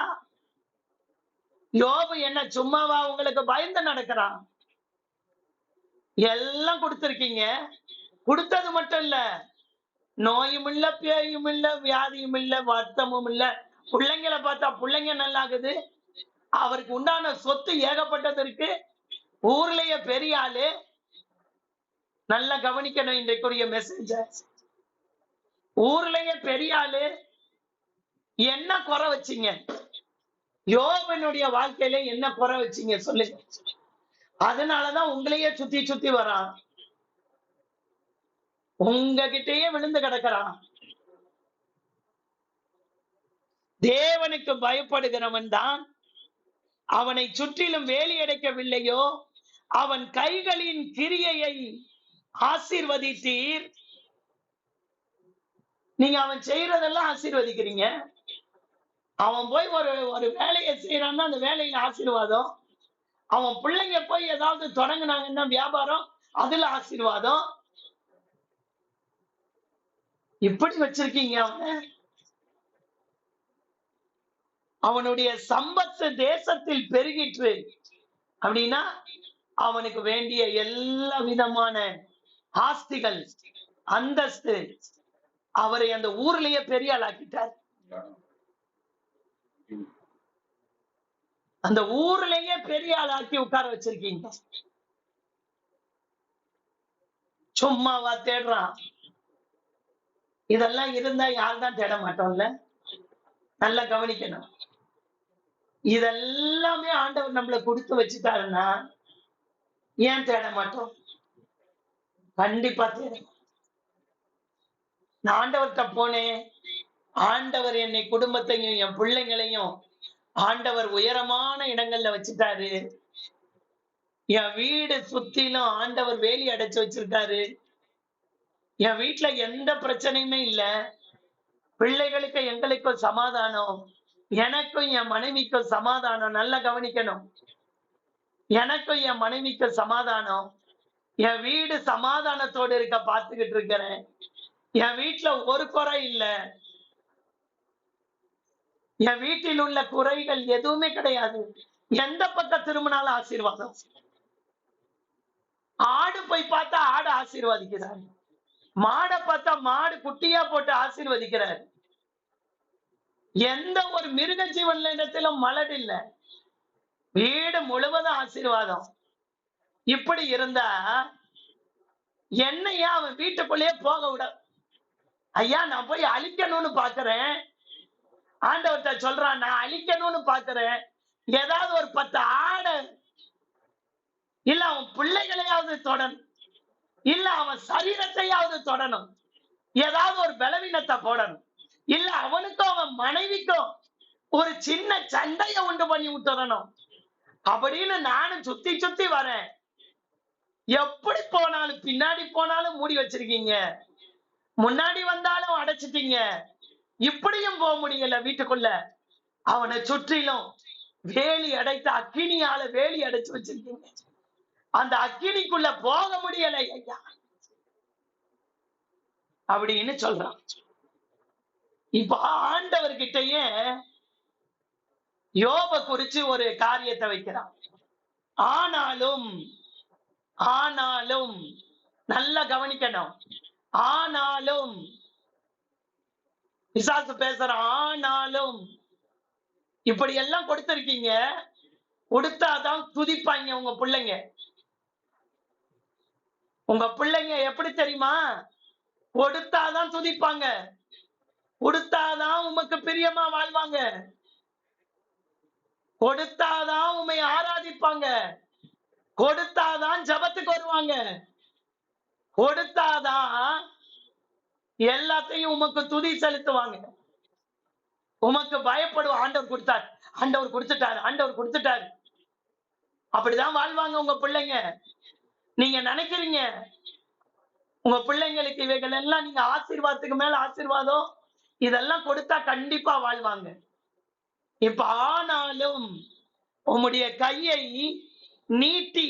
யோபு என்ன சும்மாவா உங்களுக்கு பயந்து நடக்கிறான்? எல்லாம் கொடுத்திருக்கீங்க, கொடுத்தது மட்டும் இல்ல, நோயும் இல்ல, பேயும் இல்ல, வியாதியும் இல்ல, வருத்தமும் இல்ல, பிள்ளைங்களை பார்த்தா பிள்ளைங்க நல்லாகுது, அவருக்கு உண்டான சொத்து ஏகப்பட்டது இருக்கு, ஊர்லயே பெரிய ஆளு. நல்லா கவனிக்கணும் இன்றைக்குரிய மெசேஜ. ஊர்லயே பெரிய ஆளு, என்ன குறை வச்சீங்க? யோபனுடைய வாழ்க்கையில என்ன குறை வச்சீங்க சொல்லுங்க. அதனாலதான் உங்களையே சுத்தி சுத்தி வரான், உங்ககிட்டயே விழுந்து கிடக்கிறான். தேவனுக்கு பயப்படுகிறவன் தான் அவனை சுற்றிலும் வேலி அடைக்கவில்லையோ? அவன் கைகளின் கிரியையை ஆசீர்வதித்தீர். நீங்க அவன் செய்யறதெல்லாம் ஆசீர்வதிக்கிறீங்க. அவன் போய் ஒரு வேலையை செய்யறான்னா அந்த வேலையில ஆசீர்வாதம். அவன் பிள்ளைங்க போய் ஏதாவது தொடங்கினாங்கன்னா வியாபாரம், அதுல ஆசீர்வாதம். இப்படி வச்சிருக்கீங்க அவனை. அவனுடைய சம்பத்து தேசத்தில் பெருகிற்று அப்படின்னா அவனுக்கு வேண்டிய எல்லா விதமான ஆஸ்திகள், அந்தஸ்து, அவரை அந்த ஊர்லயே பெரிய ஆளாக்கிட்டார். அந்த ஊர்லயே பெரிய ஆளாக்கி உட்கார வச்சிருக்கீங்க. சும்மாவா தேடுறான்? இதெல்லாம் இருந்தா யாருதான் தேட மாட்டோம்ல? நல்லா கவனிக்கணும். இதெல்லாமே ஆண்டவர் நம்மள கொடுத்து வச்சுட்டாருன்னா ஏன் தேட மாட்டோம்? கண்டிப்பா தேடும். நான் ஆண்டவர்கிட்ட போனேன், ஆண்டவர் என்னை குடும்பத்தையும் என் பிள்ளைங்களையும் ஆண்டவர் உயரமான இடங்கள்ல வச்சுட்டாரு, என் வீடு சுத்திலும் ஆண்டவர் வேலி அடைச்சு வச்சிருக்காரு, என் வீட்டுல எந்த பிரச்சனையுமே இல்ல, பிள்ளைகளுக்கு எங்களுக்கும் சமாதானம், எனக்கும் என் மனைவிக்கும் சமாதானம். நல்லா கவனிக்கணும், எனக்கும் என் மனைவிக்கும் சமாதானம், என் வீடு சமாதானத்தோடு இருக்க பார்த்துக்கிட்டு இருக்கிறேன், என் வீட்டுல ஒரு குறை இல்ல, என் வீட்டில் உள்ள குறைகள் எதுவுமே கிடையாது. எந்த பக்கம் திரும்பினாலும் ஆசீர்வாதம். ஆடு போய் பார்த்தா ஆடு ஆசீர்வதிக்கிறார், மாடை பார்த்தா மாடு குட்டியா போட்டு ஆசீர்வதிக்கிறார். எந்த ஒரு மிருக ஜீவன்ல இடத்திலும் மலடு இல்ல, வீடு முழுவதும் ஆசீர்வாதம். இப்படி இருந்தா என்னையா அவன் வீட்டுக்குள்ளேயே போக விட? ஐயா, நான் போய் அழிக்கணும்னு பாக்குறேன், ஆண்டவர்கிட்ட சொல்றான், நான் அழிக்கணும்னு பாக்குறேன், ஏதாவது ஒரு 10 ஆடு இல்ல அவன் பிள்ளைகளையாவது தொடணும், இல்ல அவன் சரீரத்தையாவது தொடணும், ஏதாவது ஒரு பலவீனத்தை போடணும், இல்ல அவனுக்கும் அவன் மனைவிக்கும் ஒரு சின்ன சண்டைய உண்டு பண்ணி விட்டுறணும் அப்படின்னு நானும் சுத்தி சுத்தி வரேன். எப்படி போனாலும், பின்னாடி போனாலும் மூடி வச்சிருக்கீங்க, முன்னாடி வந்தாலும் அடைச்சிட்டீங்க, இப்படியும் போக முடியல வீட்டுக்குள்ள. அவனை சுற்றிலும் வேலி அடைத்த அக்கினியால வேலி அடைச்சு வச்சிருக்கீங்க, அந்த அக்கினிக்குள்ள போக முடியல ஐயா அப்படின்னு சொல்றான். இப்ப ஆண்டவர்கிட்டயே யோப குறிச்சு ஒரு காரியத்தை வைக்கிறான். ஆனாலும் ஆனாலும் நல்லா கவனிக்கணும். ஆனாலும் பிசாசு பேசுறான். ஆனாலும் இப்படி எல்லாம் கொடுத்திருக்கீங்க, கொடுத்தாதான் துதிப்பாங்க உங்க பிள்ளைங்க. உங்க பிள்ளைங்க எப்படி தெரியுமா? கொடுத்தாதான் துதிப்பாங்க, கொடுத்தாதான் உமக்கு பிரியமா வாழ்வாங்க, கொடுத்தாதான் உண்மை ஆராதிப்பாங்க, கொடுத்தாதான் ஜபத்துக்கு வருவாங்க, கொடுத்தாதான் எல்லாத்தையும் உமக்கு துதி செலுத்துவாங்க, உமக்கு பயப்படுவோம். ஆண்டவர் கொடுத்தார், ஆண்டவர் கொடுத்துட்டாரு, ஆண்டவர் கொடுத்துட்டாரு, அப்படிதான் வாழ்வாங்க உங்க பிள்ளைங்க. நீங்க நினைக்கிறீங்க உங்க பிள்ளைங்களுக்கு இவைகள் எல்லாம் நீங்க ஆசீர்வாதத்துக்கு மேல ஆசீர்வாதம் இதெல்லாம் கொடுத்தா கண்டிப்பா வாழ்வாங்க. இப்ப ஆனாலும் உம்முடைய கையை நீட்டி,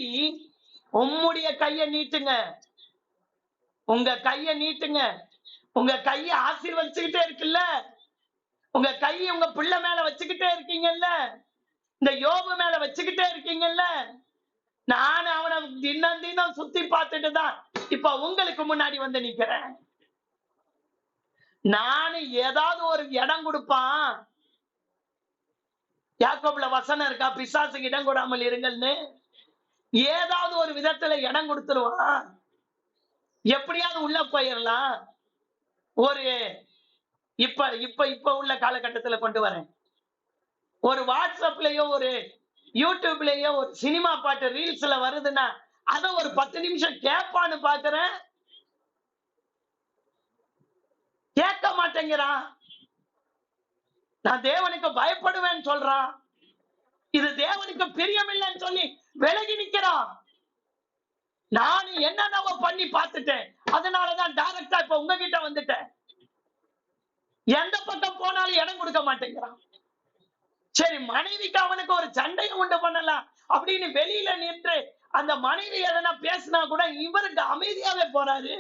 உம்முடைய கையை நீட்டுங்க, உங்க கையை நீட்டுங்க. உங்க கையை ஆசீர்வதிச்சுக்கிட்டே இருக்குல்ல, உங்க கையை உங்க பிள்ளை மேல வச்சுக்கிட்டே இருக்கீங்கல்ல, இந்த யோபு மேல வச்சுக்கிட்டே இருக்கீங்கல்ல. நான் அவனை தினம் தினம் சுத்தி பார்த்துட்டு தான் இப்ப உங்களுக்கு முன்னாடி வந்து நிக்கிறேன். நானு ஏதாவது ஒரு இடம் கொடுப்பான். யாக்கோபுல வசனம் இருக்கா, பிசாசுக்கு இடம் கொடாமல் இருங்கள்னு. ஏதாவது ஒரு விதத்துல இடம் கொடுத்துருவான், எப்படியாவது உள்ள போயிடலாம். ஒரு இப்ப இப்ப இப்ப உள்ள காலகட்டத்துல கொண்டு வரேன். ஒரு வாட்ஸ்அப்லயோ ஒரு யூடியூப்லயோ ஒரு சினிமா பாட்டு ரீல்ஸ்ல வருதுன்னா அத ஒரு 10 நிமிஷம் கேட்பான்னு பாக்குறேன், கேட்க மாட்டேங்கிறான். நான் தேவனுக்கு பயப்படுவேன்னு சொல்றான், இது தேவனுக்கு பிரியமில்லைன்னு சொல்லி விலகி நிக்கிறான். நான் என்னென்னவோ பண்ணி பார்த்துட்டேன், அதனாலதான் டைரக்டா இப்ப உங்ககிட்ட வந்துட்டேன். எந்த பக்கம் போனாலும் இடம் கொடுக்க மாட்டேங்கிறான். சரி, மனைவிக்கு அவனுக்கு ஒரு சண்டையை உண்டு பண்ணலாம் அப்படின்னு வெளியில நின்று அந்த மனைவி எதனா பேசினா கூட இவருக்கு அமைதியாவே போறாரு.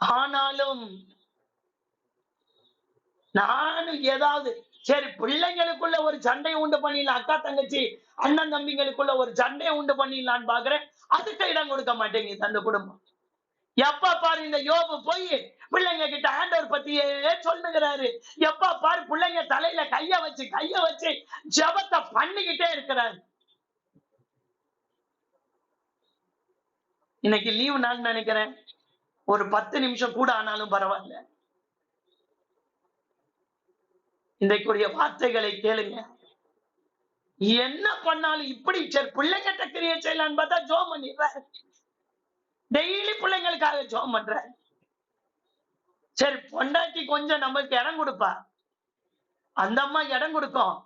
ஆனாலும் நானும் ஏதாவது சரி பிள்ளைங்களுக்குள்ள ஒரு சண்டையை உண்டு பண்ணிடலாம், அக்கா தங்கச்சி அண்ணன் தம்பிங்களுக்குள்ள ஒரு சண்டையை உண்டு பண்ணிடலான்னு பாக்குறேன், அதுக்கு இடம் கொடுக்க மாட்டேங்குது அந்த குடும்பம். எப்ப பாரு இந்த யோபு போய் பிள்ளைங்க கிட்ட ஆண்டவர் பத்தியே சொல்லுகிறாரு, எப்ப பாரு பிள்ளைங்க தலையில கைய வச்சு ஜபத்தை பண்ணிக்கிட்டே இருக்கிறாரு. இன்னைக்கு லீவு நான் நினைக்கிறேன், ஒரு 10 நிமிஷம் கூட ஆனாலும் பரவாயில்ல, இன்றைக்குரிய வார்த்தைகளை கேளுங்க. என்ன பண்ணாலும் இப்படி சரி பிள்ளைங்கிட்ட கிரியை செய்யலான்னு பார்த்தா ஜோம் பண்ணிடுறாரு. டெய்லி பிள்ளைங்களுக்காக ஜோம் பண்ற. சரி பொண்டாட்டி கொஞ்சம் நமக்கு இடம் கொடுப்பா, அந்த அம்மா இடம் கொடுக்கும்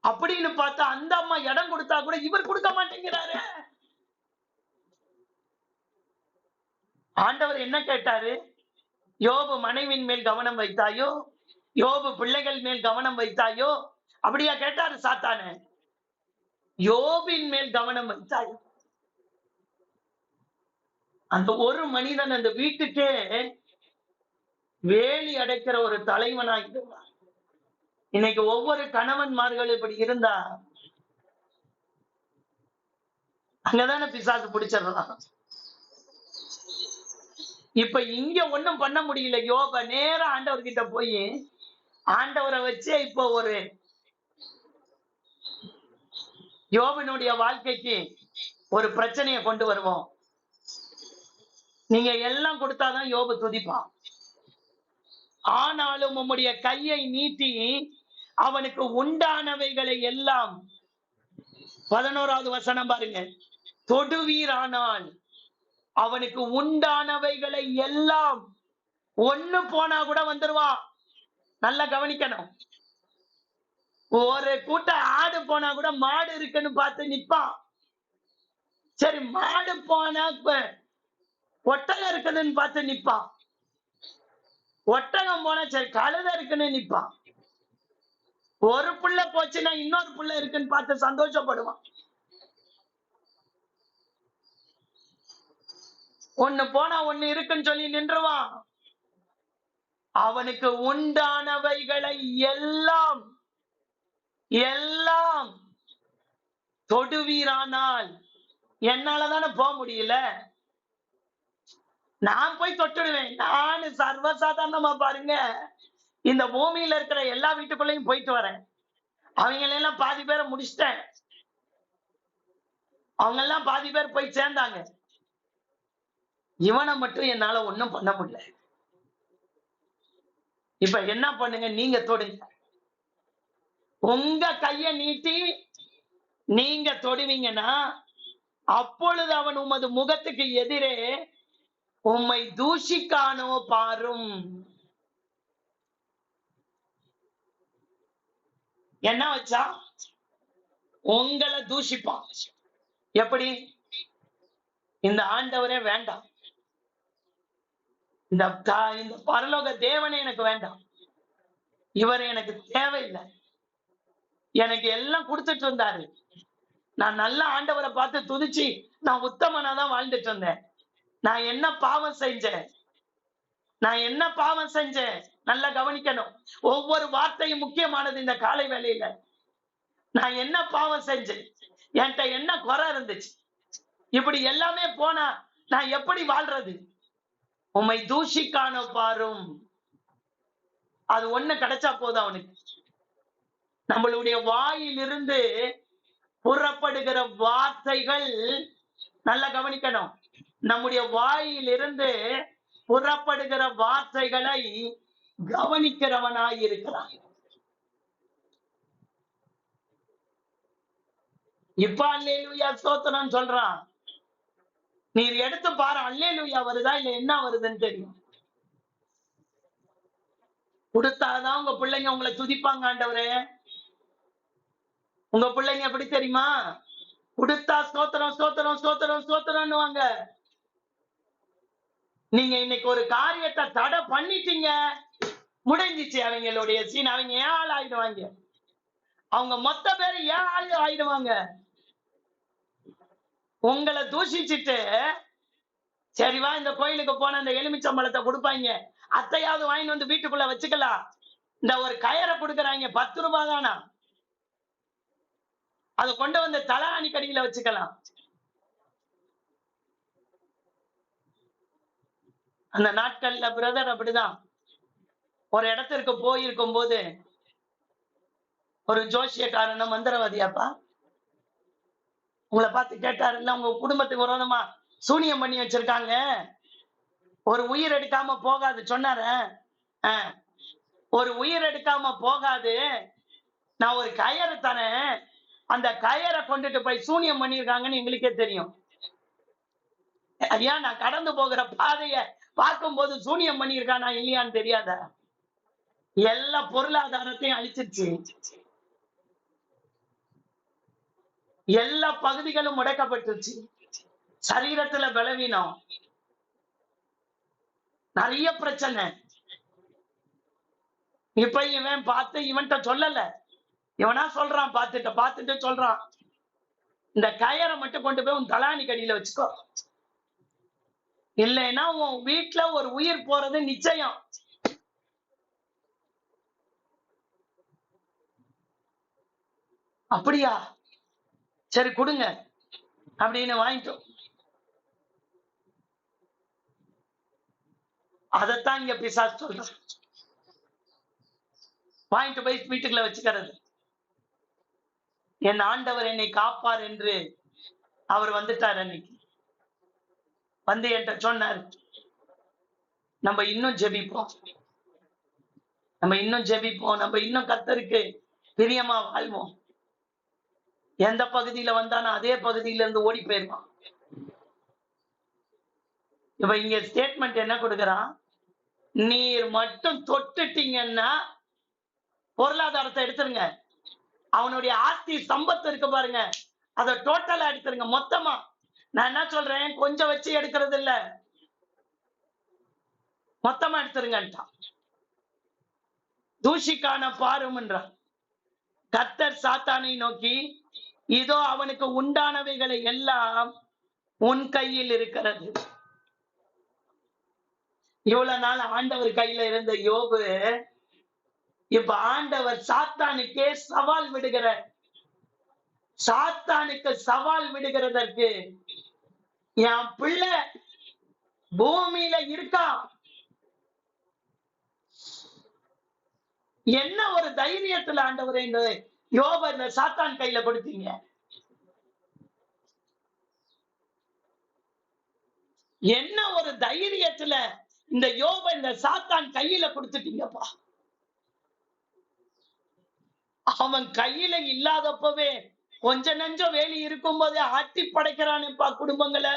அப்படின்னு பார்த்தா அந்த அம்மா இடம் கொடுத்தா கூட இவர் கொடுக்க மாட்டேங்கிறாரு. ஆண்டவர் என்ன கேட்டாரு? யோபு மனைவின் மேல் கவனம் வைத்தாயோ, யோபு பிள்ளைகள் மேல் கவனம் வைத்தாயோ அப்படியா கேட்டாரு சாத்தானு? யோபின் மேல் கவனம் வைத்தாயோ. அந்த ஒரு மனிதன் அந்த வீட்டுக்கே வேலி அடைக்கிற ஒரு தலைவனாக இருந்தான். இன்னைக்கு ஒவ்வொரு கணவன்மார்களும் இப்படி இருந்தா அங்கதானே பிசாசு பிடிச்சிடலாம். இப்ப இங்க ஒண்ணும் பண்ண முடியல. யோப நேரா ஆண்டவர்கிட்ட போய் ஆண்டவரை வச்சு இப்போ ஒரு யோபனுடைய வாழ்க்கைக்கு ஒரு பிரச்சனையை கொண்டு வருவோம். நீங்க எல்லாம் கொடுத்தாதான் யோபு துதிப்பான். ஆனாலும் உம்முடைய கையை நீட்டி அவனுக்கு உண்டானவைகளை எல்லாம், 11வது வசனம் பாருங்க, தொடுவீரானால் அவனுக்கு உண்டானவைகளை எல்லாம் ஒண்ணு போனா கூட வந்துருவான். நல்லா கவனிக்கணும். ஒரு கூட்டம் ஆடு போனா கூட மாடு இருக்குன்னு பார்த்து நிப்பான். சரி, மாடு போனா ஒட்டகம் இருக்குதுன்னு பார்த்து நிப்பான். ஒட்டகம் போனா சரி கழுதை இருக்குன்னு நிப்பான். ஒரு புள்ள போச்சுன்னா இன்னொரு புள்ள இருக்குன்னு பார்த்து சந்தோஷப்படுவான். ஒண்ணு போனா ஒண்ணு இருக்குன்னு சொல்லி நின்றுவான். அவனுக்கு உண்டானவைகளை எல்லாம் எல்லாம் தொடுவீரானால், என்னாலதானே போக முடியல, நான் போய் தொட்டுடுவேன். நானு சர்வசாதாரணமா பாருங்க, இந்த பூமியில இருக்கிற எல்லா வீட்டுக்குள்ளேயும் போயிட்டு வரேன். அவங்களெல்லாம் பாதி பேரை முடிச்சிட்டேன். அவங்க எல்லாம் பாதி பேர் போய் சேர்ந்தாங்க. இவனை மட்டும் என்னால ஒண்ணும் பண்ண முடியல. இப்ப என்ன பண்ணுங்க, நீங்க தொடுங்க. உங்க கைய நீட்டி நீங்க தொடுவீங்கன்னா, அப்பொழுது அவன் உமது முகத்துக்கு எதிரே உம்மை தூஷிக்கானோ பாரும். என்ன வச்சா உங்களை தூஷிப்பான். எப்படி? இந்த ஆண்டவரே வேண்டாம், இந்த பரலோக தேவனே எனக்கு வேண்டாம், இவர் எனக்கு தேவையில்லை, எனக்கு எல்லாம் கொடுத்துட்டு இருந்தாரு, நான் நல்ல ஆண்டவரை பார்த்து துதிச்சு நான் உத்தமனா தான் வாழ்ந்துட்டு இருந்தேன், நான் என்ன பாவம் செஞ்சேன், நான் என்ன பாவம் செஞ்சேன்? நல்லா கவனிக்கணும். ஒவ்வொரு வார்த்தையும் முக்கியமானது இந்த காலை வேளையில. நான் என்ன பாவம் செஞ்சேன், என்கிட்ட என்ன குறை இருந்துச்சு, இப்படி எல்லாமே போனா நான் எப்படி வாழ்றது? உம்மை தூஷிக்கானோ பாரும். அது ஒண்ணு கிடைச்சா போதும் அவனுக்கு. நம்மளுடைய வாயிலிருந்து புறப்படுகிற வார்த்தைகள், நல்லா கவனிக்கணும், நம்முடைய வாயிலிருந்து புறப்படுகிற வார்த்தைகளை கவனிக்கிறவனாய் இருக்கிறான். இப்ப அல்லேலூயா ஸ்தோத்திரம் சொல்றான். நீர் எடுத்து பாரு, அல்லேலூயா வருதா இல்ல என்ன வருதுன்னு தெரியும். கொடுத்தாதான் உங்க பிள்ளைங்க உங்களை துதிப்பாங்க. ஆண்டவரே, உங்க பிள்ளைங்க எப்படி தெரியுமா? கொடுத்தா ஸ்தோத்திரம் ஸ்தோத்திரம் ஸ்தோத்திரம் ஸ்தோத்திரம்னுவாங்க. நீங்க இன்னைக்கு ஒரு காரியத்தை தடை பண்ணிட்டீங்க, முடிஞ்சிச்சு அவங்களுடைய சீன். அவங்க ஏன் ஆள் ஆயிடுவாங்க, அவங்க மொத்த பேரு ஏன் ஆள் ஆயிடுவாங்க. உங்களை தூஷிச்சுட்டு சரிவா இந்த கோயிலுக்கு போன இந்த எலுமிச்சம்பழத்தை கொடுப்பாங்க, அத்தையாவது வாங்கிட்டு வந்து வீட்டுக்குள்ள வச்சுக்கலாம். இந்த ஒரு கயரை கொடுக்குறாங்க, 10 ரூபாய் தானா, அதை கொண்டு வந்து தலாணி கடியில வச்சுக்கலாம். அந்த நாட்கள்ல பிரதர் அப்படிதான். ஒரு இடத்திற்கு போயிருக்கும் போது ஒரு ஜோசியக்காரன, மந்திரவாதியாப்பா, உங்களை பார்த்து கேட்டாரு, இல்ல உங்க குடும்பத்துக்கு விரோதமா சூனியம் பண்ணி வச்சிருக்காங்க, ஒரு உயிர் எடுக்காம போகாது சொன்னார. ஒரு உயிர் எடுக்காம போகாது, நான் ஒரு கயறு தரேன், அந்த கயரை கொண்டுட்டு போய் சூனியம் பண்ணிருக்காங்கன்னு எங்களுக்கே தெரியும். ஐயா, நான் கடந்து போகிற பாதைய பார்க்கும் போது சூனியம் பண்ணிருக்கானா இல்லையான்னு தெரியாத. எல்லா பொருளாதாரத்தையும் அழிச்சிருச்சு, எல்லா பகுதிகளும் முடக்கப்பட்டுருச்சு, சரீரத்துல பலவீனம், நிறைய பிரச்சனை. இப்ப இவன் பார்த்து இவன்கிட்ட சொல்லல, இவனா சொல்றான், பார்த்துட்டு சொல்றான், இந்த கயரை மட்டும் கொண்டு போய் உன் தலாணி கடியில வச்சுக்கோ, இல்லைன்னா உன் வீட்டுல ஒரு உயிர் போறது நிச்சயம். அப்படியா, சரி கொடுங்க அப்படின்னு வாங்கிட்டோம். அதத்தான் இங்க பிசாசு சொல்ற, வாங்கிட்டு போய் வீட்டுக்குள்ள வச்சுக்கிறது. என் ஆண்டவர் என்னை காப்பார் என்று அவர் வந்துட்டார். அன்னைக்கு வந்து என்கிட்ட சொன்னார், நம்ம இன்னும் ஜெபிப்போம், நம்ம இன்னும் ஜெபிப்போம், நம்ம இன்னும் கர்த்தருக்கு பிரியமா வாழ்வோம். எந்த பகுதியில வந்தானோ அதே பகுதியில இருந்து ஓடி போயிருவான். இப்ப இங்க ஸ்டேட்மெண்ட் என்ன கொடுக்கறான், நீர் மட்டும் தொட்டுட்டீங்கன்னா பொருளாதாரத்தை எடுத்துருங்க. அவனுடைய ஆஸ்தி சம்பத்து இருக்கு பாருங்க, அதை டோட்டலா எடுத்துருங்க மொத்தமா. நான் என்ன சொல்றேன், கொஞ்சம் வச்சு எடுக்கிறது இல்ல, மொத்தமா எடுத்துருங்கன்ட்டான். தூஷிக்கான பாரும் என்றான். கர்த்தர் சாத்தானை நோக்கி, இதோ அவனுக்கு உண்டானவைகளை எல்லாம் உன் கையில் இருக்கிறது. இவ்வளவு நாள் ஆண்டவர் கையில இருந்த யோபு, இப்ப ஆண்டவர் சாத்தானுக்கே சவால் விடுகிற, சாத்தானுக்கு சவால் விடுகிறதற்கு என் பிள்ளை பூமியில இருக்கா, என்ன ஒரு தைரியத்துல ஆண்டவரே இந்த யோப இந்த சாத்தான் கையில கொடுத்தீங்க? என்ன ஒரு தைரியத்துல இந்த யோப இந்த சாத்தான் கையில கொடுத்துட்டீங்கப்பா. அவன் கையில இல்லாதப்பவே கொஞ்ச நெஞ்சம் வேலி இருக்கும் போதே ஆட்டி படைக்கிறானேப்பா குடும்பங்களை.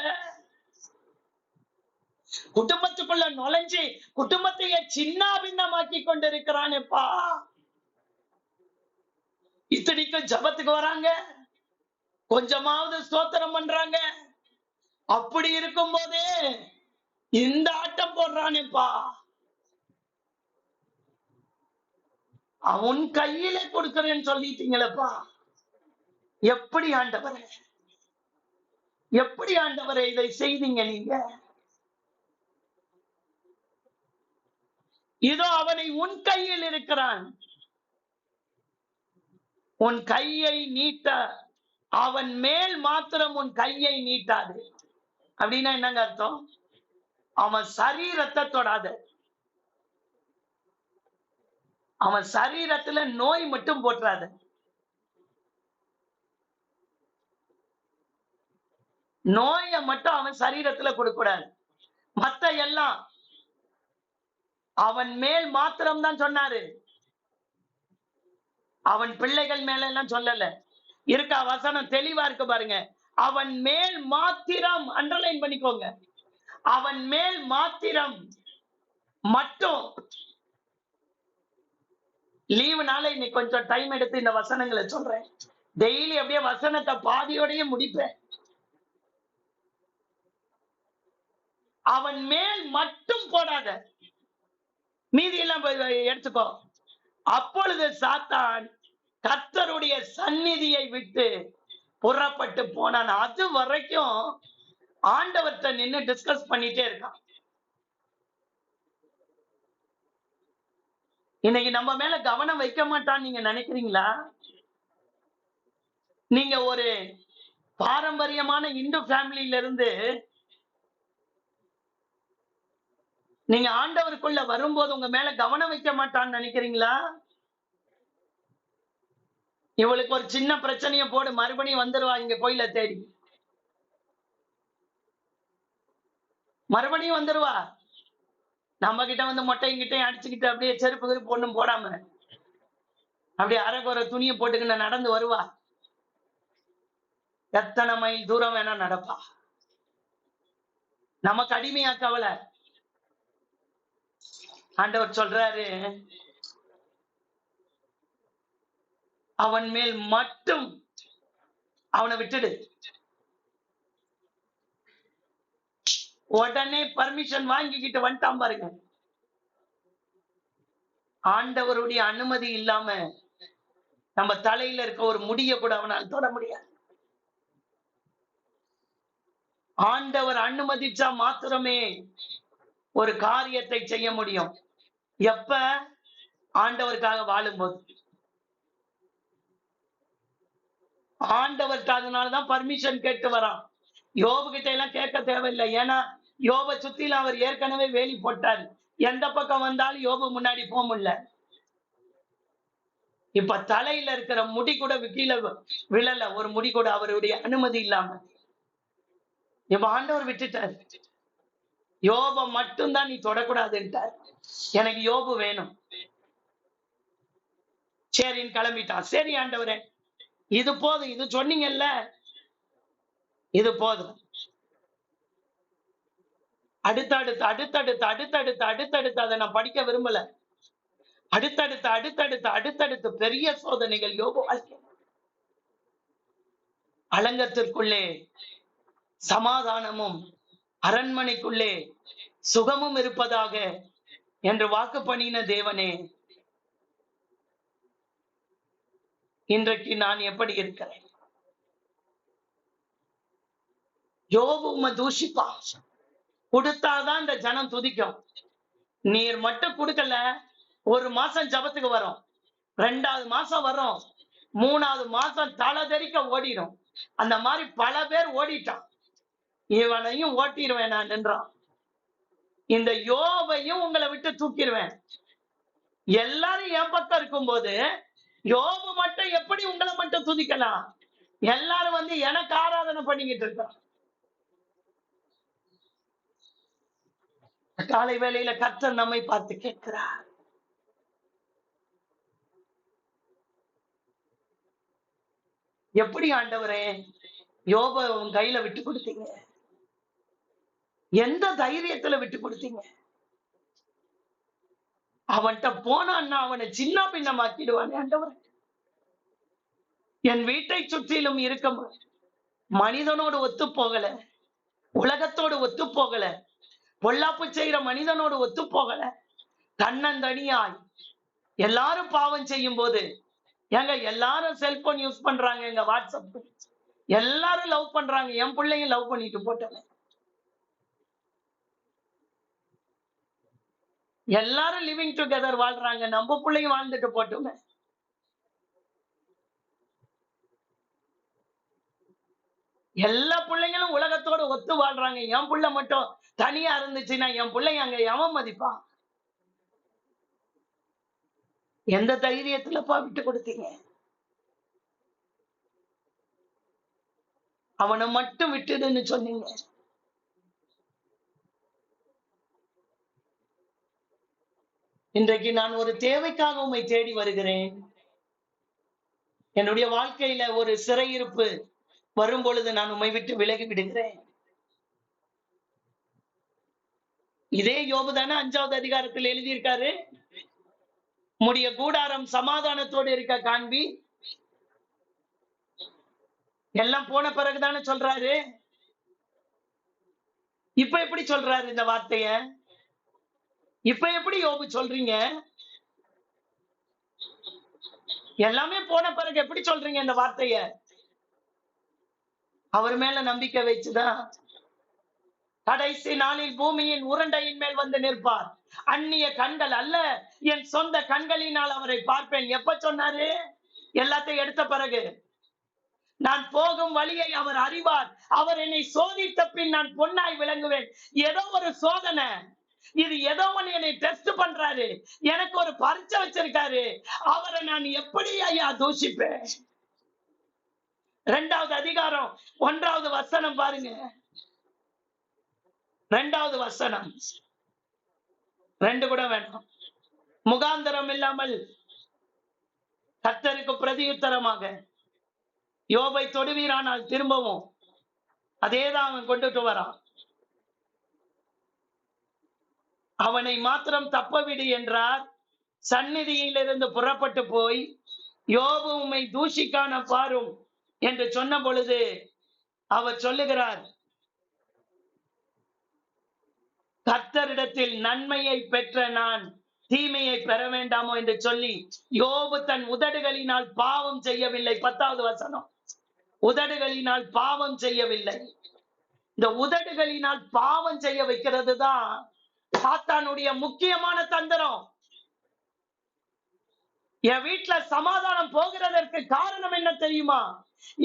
குடும்பத்துக்குள்ள நுழைஞ்சு குடும்பத்தையே சின்ன பின்னமாக்கி கொண்டிருக்கிறானேப்பா. இத்தனைக்கும் ஜபத்துக்கு வராங்க, கொஞ்சமாவது ஸ்தோத்திரம் பண்றாங்க. அப்படி இருக்கும் போதே இந்த ஆட்டம் போடுறானேப்பா. அவன் கையில கொடுக்கிறேன்னு சொல்லிட்டீங்களப்பா. எப்படி ஆண்டவரே, எப்படி ஆண்டவரே இதை செய்தீங்க நீங்க? இதோ அவனை உன் கையில் இருக்கிறான், உன் கையை நீட்ட, அவன் மேல் மாத்திரம் உன் கையை நீட்டாது. அப்படின்னா என்னங்க அர்த்தம்? அவன் சரீரத்தை தொடாத, அவன் சரீரத்துல நோய் மட்டும் போட்டுறாத. நோயை மட்டும் அவன் சரீரத்துல கொடுக்க கூடாது, மத்த எல்லாம் அவன் மேல் மாத்திரம் தான் சொன்னாரு. அவன் பிள்ளைகள் மேல எல்லாம் சொல்லல. இருக்கா வசனம் தெளிவா இருக்கு பாருங்க. அவன் மேல் மாத்திரம், அண்டர்லைன் பண்ணிக்கோங்க, அவன் மேல் மாத்திரம் மட்டும். லீவுனால இன்னைக்கு கொஞ்சம் டைம் எடுத்து இந்த வசனங்களை சொல்றேன். டெய்லி அப்படியே வசனத்தை பாதியோடய முடிப்பேன். அவன் மேல் மட்டும் போடாத, மீதி எல்லாம் எடுத்துக்கோ. அப்பொழுது சாத்தான் கர்த்தருடைய சந்நிதியை விட்டு புறப்பட்டு போனான். அது வரைக்கும் ஆண்டவர்கிட்ட நின்று டிஸ்கஸ் பண்ணிட்டே இருக்கான். இன்னைக்கு நம்ம மேல கவனம் வைக்க மாட்டான்னு நீங்க நினைக்கிறீங்களா? நீங்க ஒரு பாரம்பரியமான இந்து ஃபேமிலியில இருந்து நீங்க ஆண்டவருக்குள்ள வரும்போது உங்க மேல கவனம் வைக்க மாட்டான்னு நினைக்கிறீங்களா? இவளுக்கு ஒரு சின்ன பிரச்சனைய போடு, மறுபடியும் வந்துருவா இங்க கோயில தேடி, மறுபடியும் வந்துருவா. நம்ம கிட்ட வந்து மொட்டையும் கிட்டையும் அடிச்சுக்கிட்டு அப்படியே செருப்பு கிருப்பு ஒண்ணும் போடாம அப்படியே அரைக்குற துணியை போட்டுக்கிட்டு நடந்து வருவா. எத்தனை மைல் தூரம் வேணா நடப்பா. நமக்கு அடிமையா கவலை. ஆண்டவர் சொல்றாரு, அவன் மேல் மட்டும் அவனை விட்டுடு. உடனே பர்மிஷன் வாங்கிக்கிட்டு வந்துட்டான் பாருங்க. ஆண்டவருடைய அனுமதி இல்லாம நம்ம தலையில இருக்க ஒரு முடிய கூட அவனால் தொட முடியாது. ஆண்டவர் அனுமதிச்சா மாத்திரமே ஒரு காரியத்தை செய்ய முடியும். எப்ப? ஆண்டவருக்காக வாழும்போது. ஆண்டவர்கிட்ட அதனாலதான் பர்மிஷன் கேட்டு வரான். யோபு கிட்ட எல்லாம் கேட்க தேவையில்லை. ஏன்னா யோப சுத்தில அவர் ஏற்கனவே வேலி போட்டாரு. எந்த பக்கம் வந்தாலும் யோபு முன்னாடி போக முடியல. இப்ப தலையில இருக்கிற முடி கூட கீழே விழல, ஒரு முடி கூட அவருடைய அனுமதி இல்லாம. இப்ப ஆண்டவர் விட்டுட்டார். யோப மட்டும்தான் நீ தொடக்கூடாதுன்ட்டார். எனக்கு யோபு வேணும். சரின்னு கிளம்பிட்டான். சரி ஆண்டவரே, இது போதும், இது சொன்னீங்கல்ல, இது போதும். அடுத்தடுத்து அடுத்தடுத்து அடுத்தடுத்து அடுத்தடுத்து அதை நான் படிக்க விரும்பல. அடுத்தடுத்து அடுத்தடுத்து அடுத்தடுத்து பெரிய சோதனைகள் யோபு வாழ்க்கை. அலங்கத்திற்குள்ளே சமாதானமும் அரண்மனைக்குள்ளே சுகமும் இருப்பதாக என்று வாக்கு பண்ணின தேவனே, இன்றைக்கு நான் எப்படி இருக்கிறேன்? யோபு உம்மை தூஷிப்பான். கொடுத்தாதான் இந்த ஜனம் துதிக்கும். நீர் மட்டும் கொடுக்கல, ஒரு மாசம் ஜபத்துக்கு வரும், 2வது மாசம் வரும், 3வது மாசம் தலை தெறிக்க ஓடிடும். அந்த மாதிரி பல பேர் ஓடிட்டான். இவனையும் ஓட்டிடுவேன் நான் என்றான். இந்த யோபையும் உங்களை விட்டு தூக்கிடுவேன். எல்லாரும் என் பக்கம் இருக்கும் போது யோபு மட்டும் எப்படி உங்களை மட்டும் துதிக்கலாம்? எல்லாரும் வந்து எனக்கு ஆராதனை பண்ணிக்கிட்டு இருக்கான். காலை வேளையில கர்த்தர் நம்மை பார்த்து கேட்கிறார், எப்படி ஆண்டவரே யோபை உன் கையில விட்டு கொடுத்தீங்க? எந்த தைரியத்துல விட்டு கொடுத்தீங்க? அவன்கிட்ட போனான்னா அவனை சின்ன பின்னமாக்கிடுவானே ஆண்டவரே. என் வீட்டை சுற்றிலும் இருக்க மனிதனோடு ஒத்து போகல, உலகத்தோடு ஒத்து போகல, பொல்லாப்பு செய்யற மனிதனோடு ஒத்து போகல, தன்னந்தனியாய் எல்லாரும் பாவம் செய்யும் போது, ஏங்க எல்லாரும் செல்போன் யூஸ் பண்றாங்க, எங்க வாட்ஸ்அப் எல்லாரும் லவ் பண்றாங்க, என் பிள்ளையும் லவ் பண்ணிட்டு போட்டேன். எல்லாரும் லிவிங் டுகெதர் வாழ்றாங்க, நம்ம பிள்ளையும் வாழ்ந்துட்டு போட்டுமே. எல்லா பிள்ளைங்களும் உலகத்தோடு ஒத்து வாழ்றாங்க, என் பிள்ளை மட்டும் தனியா இருந்துச்சுன்னா என் பிள்ளைங்க அங்க எவன் மதிப்பான்? எந்த தைரியத்துலப்பா விட்டு கொடுத்தீங்க? அவனை மட்டும் விட்டுடுன்னு சொன்னீங்க. இன்றைக்கு நான் ஒரு தேவைக்காக உம்மை தேடி வருகிறேன். என்னுடைய வாழ்க்கையில ஒரு சிறையிருப்பு வரும் பொழுது நான் உம்மை விட்டு விலகி விடுகிறேன். இதே யோபு தானே 5வது அதிகாரத்தில் எழுதியிருக்காரு, உம்முடைய கூடாரம் சமாதானத்தோடு இருக்க காண்பி. எல்லாம் போன பிறகுதானே சொல்றாரு. இப்ப எப்படி சொல்றாரு இந்த வார்த்தைய? இப்ப எப்படி யோபு சொல்றீங்க? எல்லாமே போன பிறகு எப்படி சொல்றீங்க இந்த வார்த்தைய? அவர் மேல நம்பிக்கை வச்சுதான் கடைசி நாளில் பூமியின் உருண்டையின் மேல் வந்து நிற்பார். அந்நிய கண்கள் அல்ல, என் சொந்த கண்களினால் அவரை பார்ப்பேன். எப்ப சொன்னாரு? எல்லாத்தையும் எடுத்த பிறகு. நான் போகும் வழியை அவர் அறிவார், அவர் என்னை சோதித்த பின் நான் பொன்னாய் விளங்குவேன். ஏதோ ஒரு சோதனை, இது ஏதோ ஒண்ணு என்னை டெஸ்ட் பண்றாரு, எனக்கு ஒரு பரீட்சை வச்சிருக்காரு. அவரை நான் எப்படி ஐயா தூஷிப்பேன்? 2வது அதிகாரம் 1வது வசனம் பாருங்க. 2வது வசனம், 2 கூட வேண்டாம். முகாந்தரம் இல்லாமல் கர்த்தருக்கு பிரதியுத்தரமாக யோபை தொடுவீரானால் திரும்பவும் அதேதான் அவன் கொண்டுட்டு வரான். அவனை மாத்திரம் தப்பவிடு என்றார். சந்நிதியிலிருந்து புறப்பட்டு போய் யோபு உம்மை தூஷிக்கான பாரும் என்று சொன்ன பொழுது அவர் சொல்லுகிறார், கர்த்தரிடத்தில் நன்மையை பெற்ற நான் தீமையை பெற வேண்டாமோ என்று சொல்லி யோபு தன் உதடுகளினால் பாவம் செய்யவில்லை. 10வது வசனம், உதடுகளினால் பாவம் செய்யவில்லை. இந்த உதடுகளினால் பாவம் செய்ய வைக்கிறது தான் சாத்தானுடைய முக்கியமான தந்திரம். என் வீட்டுல சமாதானம் போகிறதற்கு காரணம் என்ன தெரியுமா?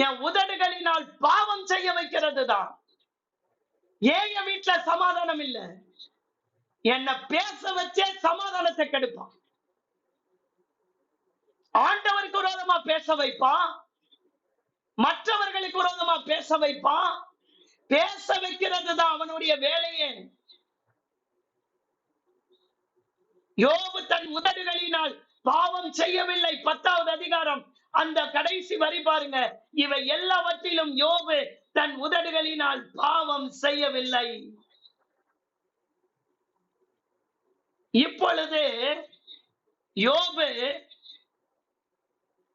என் உதடுகளினால் பாவம் செய்ய வைக்கிறது தான். ஏன் என் வீட்டுல சமாதானம் இல்ல? என்ன பேச வச்சே சமாதானத்தை கெடுப்பான். ஆண்டவருக்கு விரோதமா பேச வைப்பான், மற்றவர்களுக்கு விரோதமா பேச வைப்பான். பேச வைக்கிறது தான் அவனுடைய வேலையே. யோபு தன் உதடுகளினால் பாவம் செய்யவில்லை. 10வது அதிகாரம் அந்த கடைசி வரி பாருங்க, இவை எல்லாவற்றிலும் யோபு தன் உதடுகளினால் பாவம் செய்யவில்லை. இப்பொழுது யோபு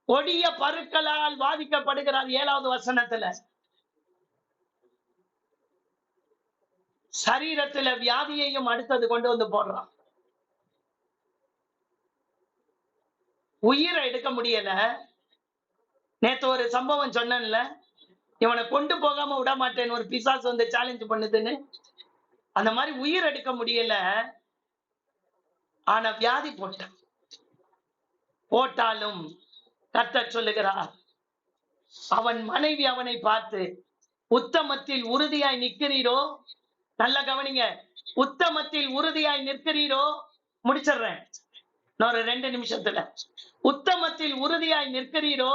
கொடிய பருக்களால் பாதிக்கப்படுகிறார். 7வது வசனத்துல சரீரத்துல வியாதியையும் அடுத்தது கொண்டு வந்து போடுறான். உயிரை எடுக்க முடியல. நேத்து ஒரு சம்பவம் சொன்னேன்ல, இவனை கொண்டு போகாம விட மாட்டேன்னு ஒரு பிசாசு வந்து சேலஞ்ச் பண்ணுதுன்னு. அந்த மாதிரி உயிர் எடுக்க முடியல. ஆனா வியாதி போட்டாலும் கர்த்தர் சொல்லுகிறார், அவன் மனைவி அவனை பார்த்து, உத்தமத்தில் உறுதியாய் நிற்கிறீரோ? நல்ல கவனிங்க, உத்தமத்தில் உறுதியாய் நிற்கிறீரோ? முடிச்சிடுறேன் இன்னொரு 2 நிமிஷத்துல. உத்தமத்தில் உறுதியாய் நிற்கிறீரோ?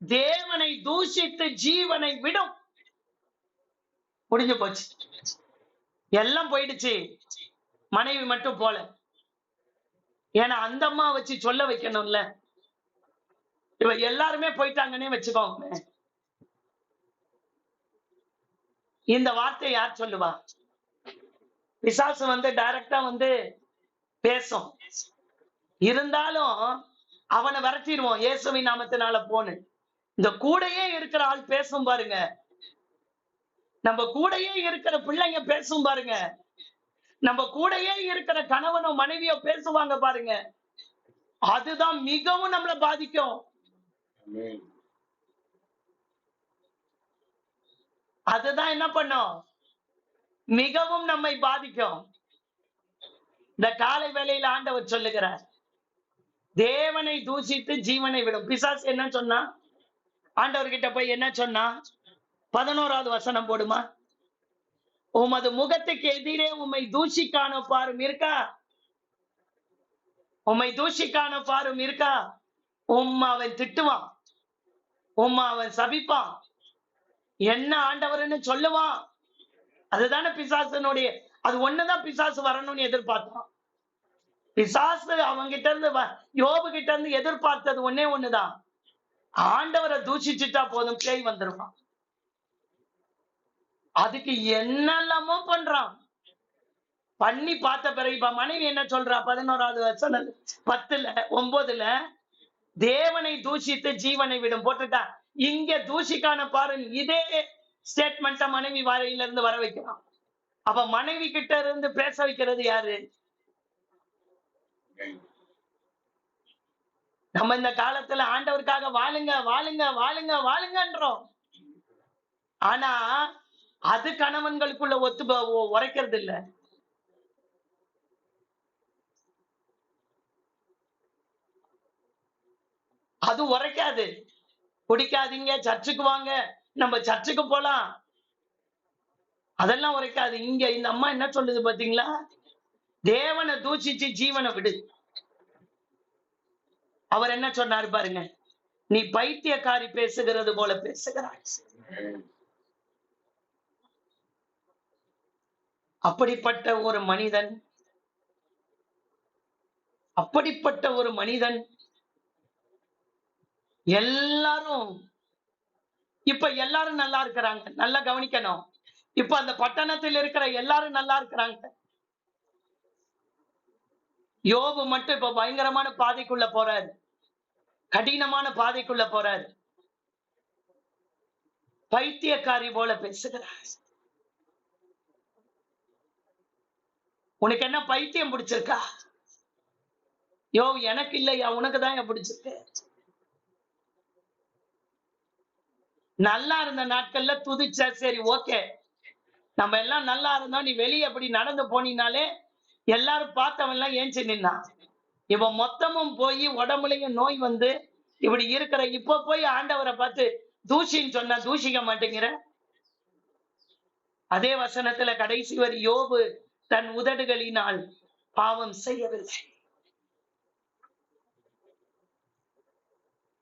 தேவனை தூஷித்து ஜீவனை விடும். முடிஞ்சு போச்சு, எல்லாம் போயிடுச்சு. மனைவி மட்டும் போல. ஏன்னா அந்த அம்மா வச்சு சொல்ல வைக்கணும்ல. இவ எல்லாருமே போயிட்டாங்கன்னே வச்சுக்கோங்க. இந்த வார்த்தை யார் சொல்லுவா? பிசாசு வந்து டைரக்டா வந்து பேசும். இருந்தாலும் அவனை விரட்டிடுவோம், இயேசுவின் நாமத்தினால போன்னு. இந்த கூடையே இருக்கிற ஆள் பேசும் பாருங்க. நம்ம கூடையே இருக்கிற பிள்ளைங்க பேசும் பாருங்க. நம்ம கூடையே இருக்கிற கணவனோ மனைவியோ பேசுவாங்க பாருங்க. அதுதான் மிகவும் நம்மளை பாதிக்கும். அதுதான் என்ன பண்ணும்? மிகவும் நம்மை பாதிக்கும். இந்த காலை வேளையில ஆண்டவர் சொல்லுகிறார், தேவனை தூஷித்து ஜீவனை விடும். பிசாசு என்ன சொன்னா? ஆண்டவர்கிட்ட போய் என்ன சொன்னா? 11வது வசனம் போடுமா. உமது முகத்துக்கு எதிரே உம்மை தூஷிக்கான பாரும் இருக்கா? உம்மை தூஷிக்கான பாரும் இருக்கா? அவன் திட்டுவான், அவன் சபிப்பான், என்ன ஆண்டவர்னு சொல்லுவான். அதுதானே பிசாசனுடைய. அது ஒண்ணுதான் பிசாசு வரணும்னு எதிர்பார்த்தான். பிசாசு அவங்கிட்ட இருந்து யோபு கிட்ட இருந்து எதிர்பார்த்தது ஒன்னே ஒண்ணுதான், ஆண்டவரை தூஷிச்சுட்டா போதும், பேய் வந்துருவான். அதுக்கு என்னெல்லாமோ பண்றான். பண்ணி பார்த்த பிறகு இப்ப மனைவி என்ன சொல்றா? 11வது வசனம் 10ல 9ல தேவனை தூஷித்து ஜீவனை விடும் போட்டுட்டா. இங்க தூஷிக்கான பாரு, இதே ஸ்டேட்மெண்ட மனைவி வாயில இருந்து வர வைக்கிறான். அப்ப மனைவி கிட்ட இருந்து பேச வைக்கிறது யாரு? நம்ம இந்த காலத்துல ஆண்டவருக்காக வாழுங்க வாழுங்க வாழுங்க வாழுங்கன்றோம். ஆனா அது கணவன்களுக்குள்ள உரைக்கிறது இல்ல. அது உரைக்காது. குடிக்காதீங்க, சர்ச்சுக்கு வாங்க, நம்ம சர்ச்சுக்கு போலாம், அதெல்லாம் உரைக்காது. இங்க இந்த அம்மா என்ன சொல்லுது பாத்தீங்களா? தேவனை தூஷிச்சு ஜீவனை விடு. அவர் என்ன சொன்னாரு பாருங்க, நீ பைத்தியக்காரி பேசுகிறது போல பேசுகிறாய். அப்படிப்பட்ட ஒரு மனிதன், அப்படிப்பட்ட ஒரு மனிதன் எல்லாரும் இப்ப எல்லாரும் நல்லா இருக்கிறாங்க. நல்லா கவனிக்கணும். இப்ப அந்த பட்டணத்தில் இருக்கிற எல்லாரும் நல்லா இருக்கிறாங்க. யோபு மட்டும் இப்ப பயங்கரமான பாதைக்குள்ள போறாரு, கடினமான பாதைக்குள்ள போறாரு. பைத்தியக்காரி போல பேசுகிறார். உனக்கு என்ன பைத்தியம் பிடிச்சிருக்கா? யோ எனக்கு இல்லையா, உனக்குதான் பிடிச்சிருக்கு. நல்லா இருந்த நாட்கள்ல துதிச்ச, சரி ஓகே, நம்ம எல்லாம் நல்லா இருந்தோம். நீ வெளியே அப்படி நடந்து போனீனாலே எல்லாரும் பார்த்தவன் எல்லாம் ஏஞ்சி நின்னா. இப்ப மொத்தமும் போய் உடம்புலயும் நோய் வந்து இப்படி இருக்கிற, இப்ப போய் ஆண்டவரை பார்த்து தூஷின்னு சொன்னா தூஷிக்க மாட்டேங்கிற. அதே வசனத்துல கடைசி வரை, யோபு தன் உதடுகளினால் பாவம் செய்யவில்லை.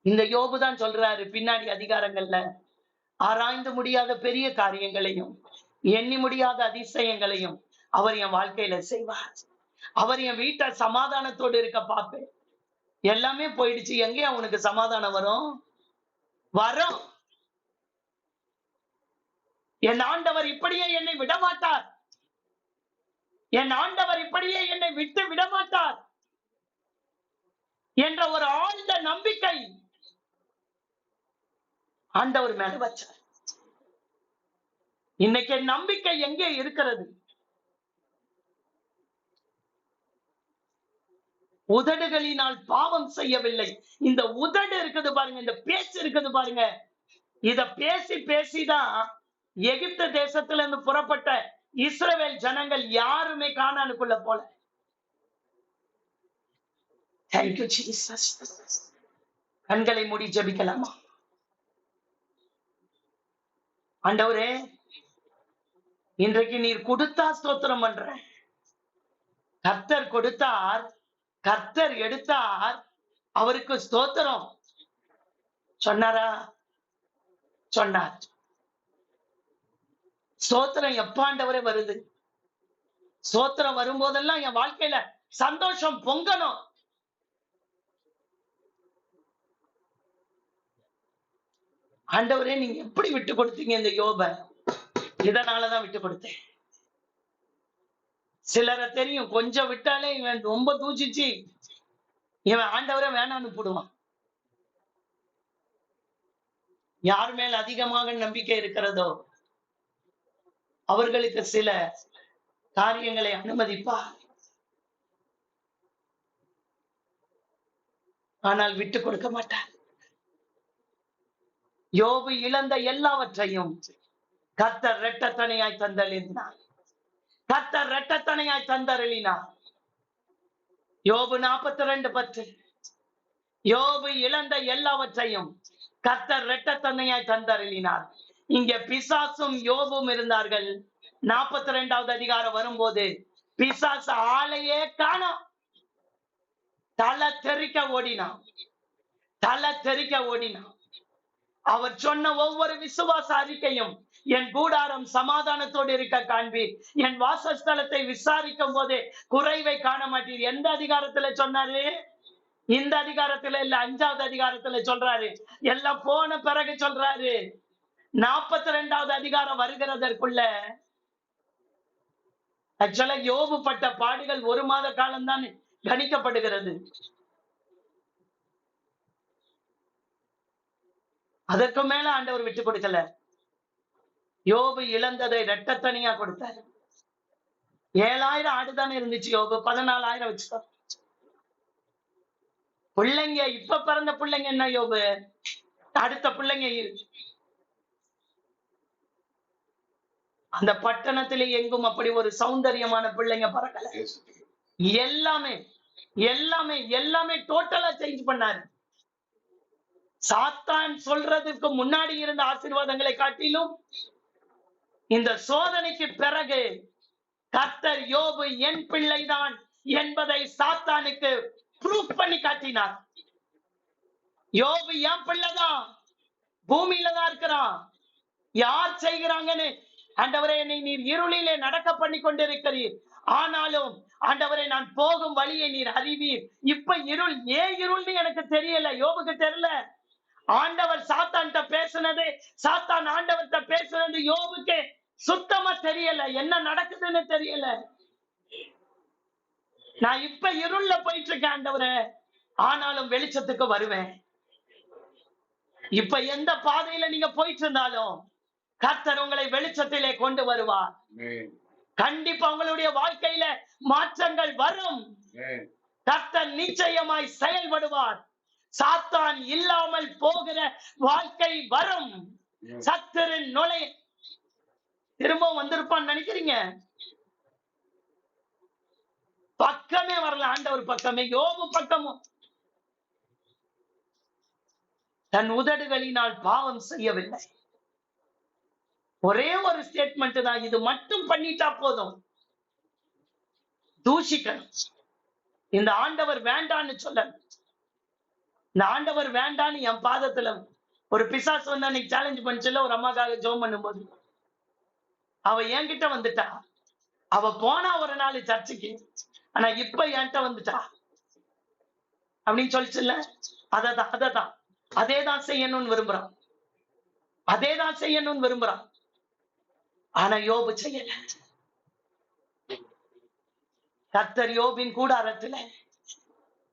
இந்த யோபு தான் சொல்றாரு பின்னாடி அதிகாரங்கள்ல, ஆராய்ந்து முடியாத பெரிய காரியங்களையும் எண்ணி முடியாத அதிசயங்களையும் அவர் என் வாழ்க்கையில செய்வார். அவர் என் வீட்டை சமாதானத்தோடு இருக்க பார்ப்பேன். எல்லாமே போயிடுச்சு, எங்கே அவனுக்கு சமாதானம் வரும்? வரும். என் ஆண்டவர் இப்படியே என்னை விட மாட்டார். என் ஆண்டவர் இப்படியே என்னை விட்டு விடமாட்டார் என்ற ஒரு ஆழ்ந்த நம்பிக்கை ஆண்டவர் மேல வச்சார். இன்னைக்கு நம்பிக்கை எங்கே இருக்கிறது? உதடுகளினால் பாவம் செய்யவில்லை. இந்த உதடு இருக்குது பாருங்க, இந்த பேச்சு இருக்குது பாருங்க, இத பேசி பேசிதான் எகிப்து தேசத்துல இருந்து புறப்பட்ட இஸ்ரவேல் ஜனங்கள் யாருமே கானானுக்குள்ள போல. Thank you, Jesus. கண்களை மூடி ஜெபிக்கலாமா? ஆண்டவரே, இன்றைக்கு நீர் கொடுத்தா ஸ்தோத்திரம் பண்றேன். கர்த்தர் கொடுத்தார், கர்த்தர் எடுத்தார், அவருக்கு ஸ்தோத்திரம். சொன்னாரா? சொன்னார். ஸ்தோத்திரம் எப்ப ஆண்டவரே வருது? ஸ்தோத்திரம் வரும்போதெல்லாம் என் வாழ்க்கையில சந்தோஷம் பொங்கணும். ஆண்டவரே, நீங்க எப்படி விட்டு கொடுத்தீங்க இந்த யோப? இதனாலதான் விட்டு கொடுத்தேன். சிலரை தெரியும், கொஞ்சம் விட்டாலே இவன் ரொம்ப தூச்சிச்சு, இவன் ஆண்டவரை வேணான்னு போடுவான். யார் மேல் அதிகமாக நம்பிக்கை இருக்கிறதோ அவர்களுக்கு சில காரியங்களை அனுமதிப்பார். ஆனால் விட்டு கொடுக்க மாட்டார். யோபு இழந்த எல்லாவற்றையும் கர்த்தர் இரட்டத்தனையாய் தந்தளினார். கர்த்தர் இரட்டத்தனையாய் தந்தருளினார். யோபு 42:10. யோபு இழந்த எல்லாவற்றையும் கர்த்தர் இரட்டத்தனையாய் தந்தருளினார். இங்க பிசாசும் யோபும் இருந்தார்கள். 42வது அதிகாரம் வரும்போது பிசாசு ஆளையே காணோம். தலை தெறிக்க ஓடினான். தலை தெறிக்க ஓடினான். அவர் சொன்ன ஒவ்வொரு விசுவாச அறிக்கையும், என் கூடாரம் சமாதானத்தோடு இருக்க காண்பீர், என் வாசஸ்தலத்தை விசாரிக்கும் போதே குறைவை காண மாட்டீர். எந்த அதிகாரத்துல சொன்னாரு? இந்த அதிகாரத்துல இல்ல, 5வது அதிகாரத்துல சொல்றாரு. எல்லாம் போன பிறகு சொல்றாரு. 42வது அதிகாரம் வருகிறதற்குள்ள ஆக்சுவலா யோபு பட்ட பாடுகள் 1 மாத காலம் தான் கணிக்கப்படுகிறது. அதற்கு மேல ஆண்டவர் விட்டு கொடுக்கல. யோபு இழந்ததை இரட்டத்தனியா கொடுத்தாரு. 7000 ஆடுதானே இருந்துச்சு. யோபு 14,000 வச்சுக்கோ. பிள்ளைங்க, இப்ப பிறந்த பிள்ளைங்க என்ன யோபு? அடுத்த பிள்ளைங்க அந்த பட்டணத்திலே எங்கும் அப்படி ஒரு சௌந்தரியமான பிள்ளைங்க பறக்கல. எல்லாமே எல்லாமே எல்லாமே டோட்டலா சேஞ்ச் பண்ணாரு. சாத்தான் சொல்றதுக்கு முன்னாடி இருந்த ஆசீர்வாதங்களை காட்டிலும் இந்த சோதனைக்கு பிறகு கர்த்தர் யோபு என் பிள்ளைதான் என்பதை சாத்தானுக்கு ப்ரூஃப் பண்ணி காட்டினார். யோபு என் பிள்ளைதான், பூமியில தான் இருக்கிறான். யார் செய்கிறாங்கன்னு, ஆண்டவரே என்னை நீர் இருளிலே நடக்க பண்ணி கொண்டிருக்கிறீர், ஆனாலும் ஆண்டவரே நான் போகும் வழியை நீர் அறிவீர். இப்ப இருள், ஏன் இருள்னு எனக்கு தெரியல. யோபுக்கு தெரியல. ஆண்டவர் சாத்தான்கிட்ட பேசுனது, சாத்தான் ஆண்டவர்கிட்ட பேசுனது யோபுக்கு சுத்தமா தெரியல. என்ன நடக்குதுன்னு தெரியல. நான் இப்ப இருள்ல போயிட்டு இருக்கேன் ஆண்டவரே, ஆனாலும் வெளிச்சத்துக்கு வருவேன். இப்ப எந்த பாதையில நீங்க போயிட்டு இருந்தாலும் கர்த்தர் உங்களை வெளிச்சத்திலே கொண்டு வருவார். கண்டிப்பா உங்களுடைய வாழ்க்கையில மாற்றங்கள் வரும். கர்த்தர் நிச்சயமாய் செயல்படுவார். சாத்தான் இல்லாமல் போகிற வாழ்க்கை வரும். சத்துரு நுழை திரும்ப வந்திருப்பான்னு நினைக்கிறீங்க? பக்கமே வரல. ஆண்டவர் பக்கமே, யோபு பக்கமும். தன் உதடுகளினால் பாவம் செய்யவில்லை. ஒரே ஒரு ஸ்டேட்மெண்ட் தான், இது மட்டும் பண்ணிட்டா போதும். தூஷிக்கணும். இந்த ஆண்டவர் வேண்டான்னு சொல்ல. இந்த ஆண்டவர் வேண்டான்னு என் பாதத்துல ஒரு பிசாசு வந்து அன்னைக்கு சேலஞ்ச் பண்ணிச்சுல, ஒரு அம்மாக்காக ஜெபம் பண்ணும்போது அவ என்கிட்ட வந்துட்டா. அவ போனா ஒரு நாள் சர்ச்சுக்கு, ஆனா இப்ப என்கிட்ட வந்துட்டா அப்படின்னு சொல்லிச்சுல்ல. அததான் அதேதான் செய்யணும்னு விரும்புறான். அதேதான் செய்யணும்னு விரும்புறான். ஆனா யோபு செய்யல. கர்த்தர் யோபின் கூடாரத்துல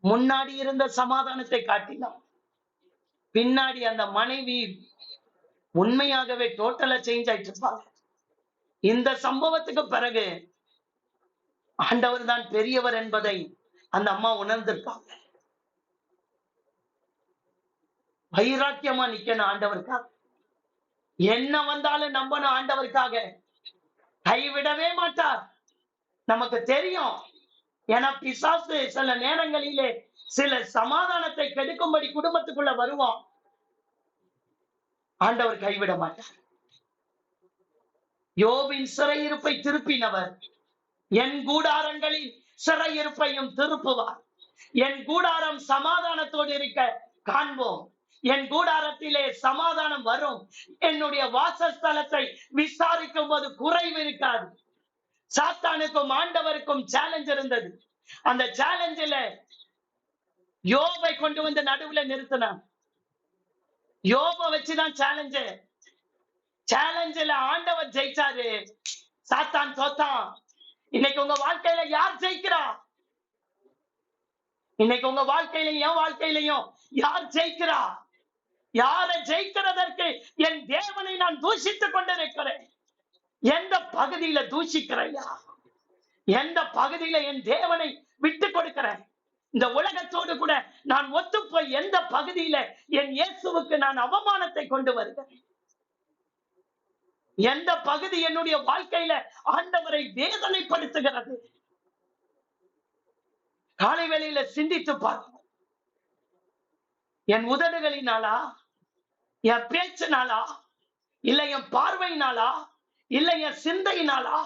முன்னாடி இருந்த சமாதானத்தை காட்டிலும் பின்னாடி அந்த மனைவி உண்மையாகவே டோட்டலா சேஞ்ச் ஆயிட்டு இருப்பாங்க. இந்த சம்பவத்துக்கு பிறகு ஆண்டவர் தான் பெரியவர் என்பதை அந்த அம்மா உணர்ந்திருக்காங்க. வைராக்கியமா நிக்கணும் ஆண்டவருக்காக. என்ன வந்தாலும் நம்பணும் ஆண்டவருக்காக. கைவிடவே மாட்டார். நமக்கு தெரியும். ஏன்னா பிசாசு சில நேரங்களிலே சில சமாதானத்தை கெடுக்கும்படி குடும்பத்துக்குள்ள வருவான். ஆண்டவர் கைவிட மாட்டார். யோபின் சிறையிருப்பை திருப்பினவர் என் கூடாரங்களின் சிறையிருப்பையும் திருப்புவார். என் கூடாரம் சமாதானத்தோடு இருக்க காண்போம். என் கூடாரத்திலே சமாதானம் வரும். என்னுடைய வாசஸ்தலத்தை விசாரிக்கும் போது குறைவு இருக்காது. சாத்தானுக்கும் ஆண்டவருக்கும் சேலஞ்ச் இருந்தது. அந்த சேலஞ்சில யோபை கொண்டு வந்து நடுவுல நிறுத்தினான். யோபை வச்சுதான் சேலஞ்சில ஆண்டவர் ஜெயிச்சாரு, சாத்தான் தோத்தான். இன்னைக்கு உங்க வாழ்க்கையில யார் ஜெயிக்கிறா? இன்னைக்கு உங்க வாழ்க்கையிலையும் என் வாழ்க்கையிலையும் யார் ஜெயிக்கிறா? யாரை ஜெயிக்கிறதற்கு என் தேவனை நான் தூஷித்துக் கொண்டிருக்கிறேன். எந்த பகுதியில தூஷிக்கிறையா? எந்த பகுதியில என் தேவனை விட்டு கொடுக்கிறேன்? இந்த உலகத்தோடு கூட நான் ஒத்துப்போய் எந்த பகுதியில என் இயேசுவுக்கு நான் அவமானத்தை கொண்டு வருகிறேன்? எந்த பகுதி என்னுடைய வாழ்க்கையில ஆண்டவரை வேதனைப்படுத்துகிறது? காலை வேளையில சிந்தித்து பார்க்கணும். என் உதடுகளினாலா, என் பேச்சினாலா, இல்ல என் பார்வையினாலா, இல்ல என் சிந்தையினாலா?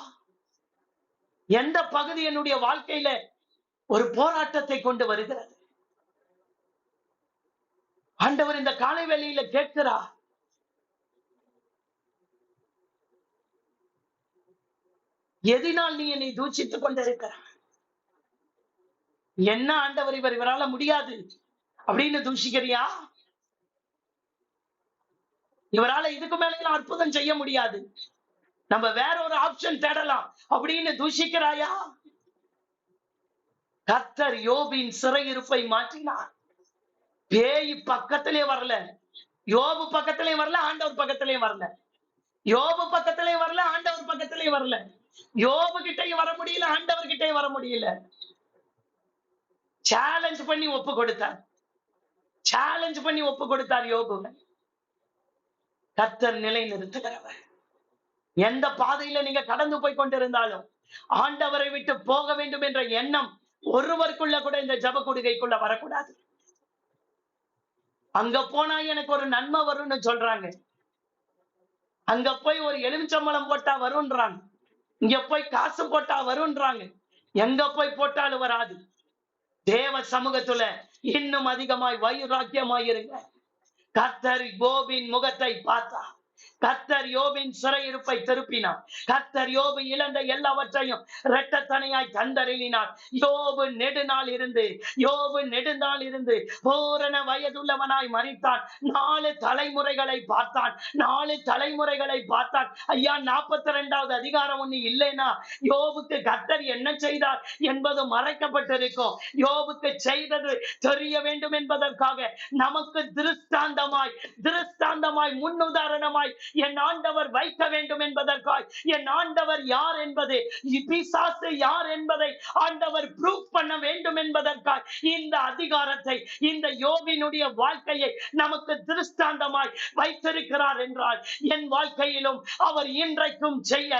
எந்த பகுதி என்னுடைய வாழ்க்கையில ஒரு போராட்டத்தை கொண்டு வருகிறது? ஆண்டவர் இந்த காலை வேளையில கேட்கிறார், எதினால் நீ என்னை தூஷித்துக் கொண்டிருக்கிறாய்? என்ன ஆண்டவர் இவரால முடியாது அப்படின்னு தூஷிக்கிறியா? இவரால இதுக்கு மேல அற்புதம் செய்ய முடியாது, நம்ம வேற ஒரு ஆப்ஷன் தேடலாம் அப்படின்னு தூஷிக்கிறாயா? கர்த்தர் யோபின் சிறையிருப்பை மாற்றினார். பேய் பக்கத்திலே வரல, யோபு பக்கத்திலே வரல, ஆண்டவர் பக்கத்திலே வரல. யோபு பக்கத்திலே வரல, ஆண்டவர் பக்கத்திலே வரல. யோபு கிட்டே வர முடியல, ஆண்டவர் கிட்டே வர முடியல. சேலஞ்ச் பண்ணி ஒப்பு கொடுத்தார் யோபு. கர்த்தர் நிலை நிறுத்துகிறவர். எந்த பாதையில நீங்க கடந்து போய் கொண்டிருந்தாலும் ஆண்டவரை விட்டு போக வேண்டும் என்ற எண்ணம் ஒருவருக்குள்ள கூட இந்த ஜப கொடுகைக்குள்ள வரக்கூடாது. அங்க போனா எனக்கு ஒரு நன்மை வரும்னு சொல்றாங்க, அங்க போய் ஒரு எலுமிச்சம்பழம் போட்டா வரும்ன்றாங்க, இங்க போய் காசு போட்டா வரும்ன்றாங்க. எங்க போய் போட்டாலும் வராது. தேவ சமூகத்துல இன்னும் அதிகமாய் வைராக்கியமாய் இருங்க. கர்த்தர் யோபின் முகத்தை பார்த்தா, கர்த்தர் யோபின் சிறையிருப்பை திருப்பினார். கர்த்தர் யோபு இழந்த எல்லாவற்றையும் இரட்டத்தனையாய் தந்தருளினார். யோபு நெடுநாள் இருந்து பூரண வயதுள்ளவனாய் மரித்தான். 4 தலைமுறைகளை பார்த்தான். ஐயா, 42வது அதிகாரம் ஒண்ணு இல்லைன்னா யோபுக்கு கர்த்தர் என்ன செய்தார் என்பது மறைக்கப்பட்டிருக்கும். யோபுக்கு செய்தது தெரிய வேண்டும் என்பதற்காக நமக்கு திருஷ்டாந்தமாய் முன்னுதாரணமாய் என் ஆண்டவர் வைக்க வேண்டும் என்பதற்காய் என் ஆண்டவர் யார் என்பது, பிசாசு யார் என்பதை ஆண்டவர் ப்ரூவ் பண்ண வேண்டும் என்பதற்காய் இந்த அதிகாரத்தை, இந்த யோபினுடைய வாழ்க்கையை நமக்கு திருஷ்டாந்தமாய் வைத்திருக்கிறார் என்றால் என் வாழ்க்கையிலும் அவர் இன்றைக்கும் செய்ய,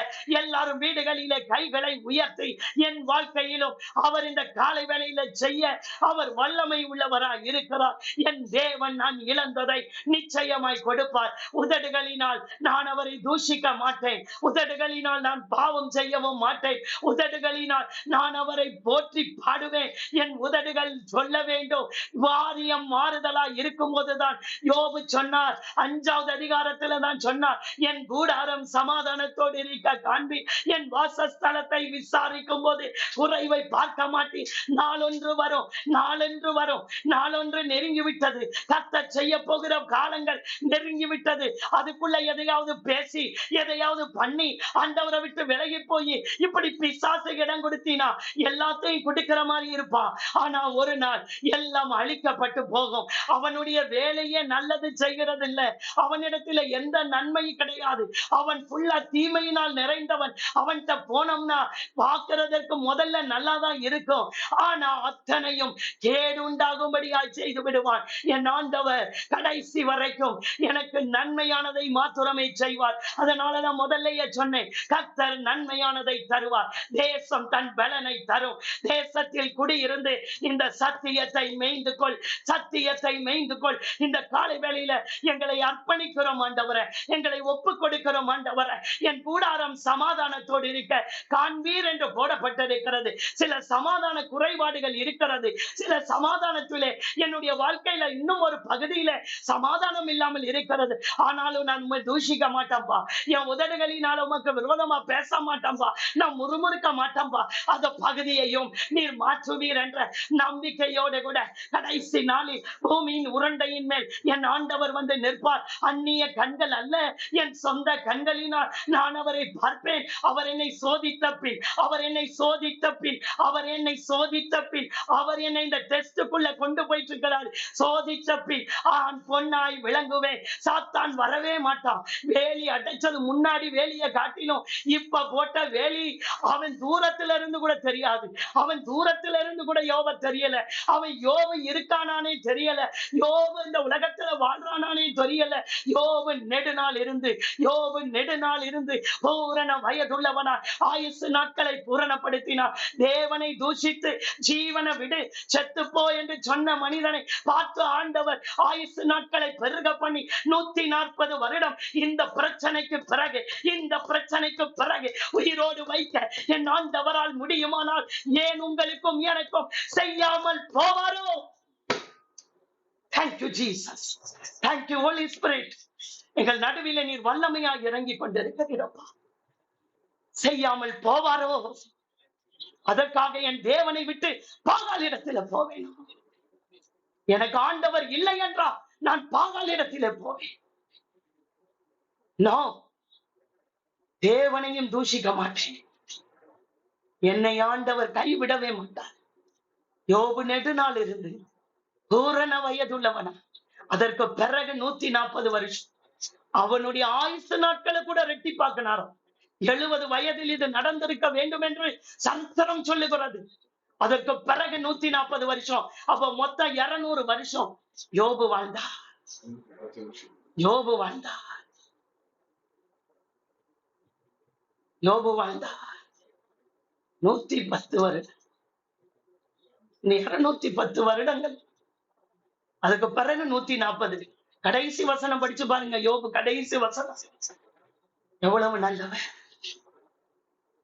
எல்லாரும் வீடுகளிலே கைகளை உயர்த்தி என் வாழ்க்கையிலும் அவர் இந்த காலை வேளையில செய்ய அவர் வல்லமை உள்ளவராய் இருக்கிறார். என் தேவன் நான் இழந்ததை நிச்சயமாய் கொடுப்பார். உதடுகளினால் நான் அவரை தூஷிக்க மாட்டேன். உதடுகளினால் நான் பாவம் செய்யவும் மாட்டேன். உதடுகளினால் நான் அவரை போற்றி பாடுவேன். என் உதடுகள் சொல்ல வேண்டும். வாரியம் மாறுதலா இருக்கும் போதுதான் யோபு சொன்னார், 5வது அதிகாரத்துல தான் சொன்னார், என் கூடாரம் சமாதானத்தோடு இருக்க காண்பி, என் வாசஸ்தலத்தை விசாரிக்கும் போது குறைவை பார்க்க மாட்டேன். நாளொன்று நெருங்கிவிட்டது. கர்த்தர் செய்ய போகிற காலங்கள் நெருங்கிவிட்டது. அதுக்குள்ள எதையாவது பேசி எதையாவது பண்ணி ஆண்டவரை விட்டு விலகி போய் இப்படி பிசாசு இடம் கொடுத்தீனா எல்லாத்தையும் கொடுக்கிற மாதிரி இருப்பான். ஆனா ஒரு நாள் எல்லாம் அழிக்கப்பட்டு போகும். அவனுடைய வேலையே நல்லது செய்கிறது இல்ல. அவனிடத்துல எந்த நன்மையும் கிடையாது. அவன் ஃபுல்லா தீமையினால் நிறைந்தவன். அவன்கிட்ட போனோம்னா பார்க்கிறதற்கு முதல்ல நல்லாதான் இருக்கும். ஆனா அத்தனையும் கேடு உண்டாகும்படியாய் செய்து விடுவான். என் ஆண்டவர் கடைசி வரைக்கும் எனக்கு நன்மையானதை மாத்திரமே செய்வார். அதனாலதான் முதல்லயே சொன்னேன், கர்த்தர் நன்மையானதை தருவார். தேசம் தன் பலனை தரும். தேசத்தில் குடியிருந்து இந்த சத்தியத்தை மேய்ந்து கொள், சத்தியத்தை மேய்ந்து கொள். இந்த காலை வேளையில எங்களை அர்ப்பணிக்கிறோம் ஆண்டவரே, எங்களை ஒப்பு கொடுக்கிறோம் ஆண்டவரே. என் கூடாரம் சமாதானத்தோடு இருக்க காண்பீர் என்று போடப்பட்டிருக்கிறது. சில சமாதான குறைபாடுகள் இருக்கிறது. சில சமாதானத்திலே என்னுடைய வாழ்க்கையில இன்னும் ஒரு பகுதியில சமாதானம் இல்லாமல் இருக்கிறது. ஆனாலும் நான் உண்மை தூஷிக்க மாட்டேன்பா. என் உதடுகளினால் உமக்கு விரோதமா பேச மாட்டேன்பா. நான் முறுமுறுக்க மாட்டேன்பா. அந்த பகுதியையும் நீர் மாற்றுவீர் என்ற நம்பிக்கையோடு கூட கடைசி நாளில் பூமியின் உருண்டையின் மேல் என் ஆண்டவர் வந்து நிற்பார். அந்நிய கண்கள் அல்ல, என் சொந்த கண்களினால் நான் அவரை பார்ப்பேன். அவர் என்னை சோதித்த பின், அவர் என்னை சோதித்த பின், அவர் என்னை சோதித்த பின், அவர் என்னை இந்த டெஸ்டுக்குள்ள கொண்டு போயிட்டு இருக்கிறார். சோதித்த பின் ஆண் பொன்னாய் விளங்குவேன். சாத்தான் வரவே மாட்டான். வேலி அடைச்சது முன்னாடி வேலியை காட்டிலும் இப்ப போட்ட வேலி அவன் தூரத்துல இருந்து கூட தெரியாது. அவன் தூரத்துல இருந்து கூட யோப தெரியல. அவன் யோபு இருக்கானானே தெரியல. யோபு இந்த உலகத்துல வாழ்றானானே தெரியல. யோபு நெடுநாள் இருந்து, யோபு நெடுநாள் இருந்து பூரண வயதுள்ளவனா ஆயுசு நாட்களை பூரணப்படுத்தினார். தேவனை தூஷித்து ஜீவனை விடு, செத்துப்போ என்று சொன்ன மனிதனை பார்த்து ஆண்டவர் ஆயுசு நாட்களை பெருக பண்ணி 140 வருடம் இந்த பிரச்சனைக்கு பிறகு, இந்த பிரச்சனைக்கு பிறகு உயிரோடு வைக்க என் ஆண்டவரால் முடியுமானால் ஏன் உங்களுக்கும் எனக்கும் செய்யாமல் போவாரோ? Thank you Jesus. Thank you Holy Spirit. எங்கள் நடுவில் நீர் வல்லமையாக இறங்கி கொண்டிருக்கிறீரப்பா. செய்யாமல் போவாரோ? அதற்காக என் தேவனை விட்டு பாகாலிடத்தில் போவேன். எனக்கு ஆண்டவர் இல்லை என்றால் நான் பாகாலிடத்தில் போவேன். தேவனையும் தூஷிக்க மாட்டேன். என்னை ஆண்டவர் கைவிடவே மாட்டார். யோபு நெடுநாள் இருந்து பூரண வயதுள்ளவனா, அதற்கு பிறகு 140 வருஷம் அவனுடைய ஆயுசு நாட்களை கூட ரெட்டிப்பாக்கினாரோ. 70 வயதில் இது நடந்திருக்க வேண்டும் என்று சரித்திரம் சொல்லுகிறது. அதற்கு பிறகு 140 வருஷம், அப்ப மொத்தம் 200 வருஷம் யோபு வாழ்ந்தார். யோபு வாழ்ந்தார். யோபு வாழ்ந்தார் 110 வருடம். 210 வருடங்கள். அதுக்கு பிறகு 140. கடைசி வசனம் படிச்சு பாருங்க. யோபு கடைசி வசனம். எவ்வளவு நல்லவன்.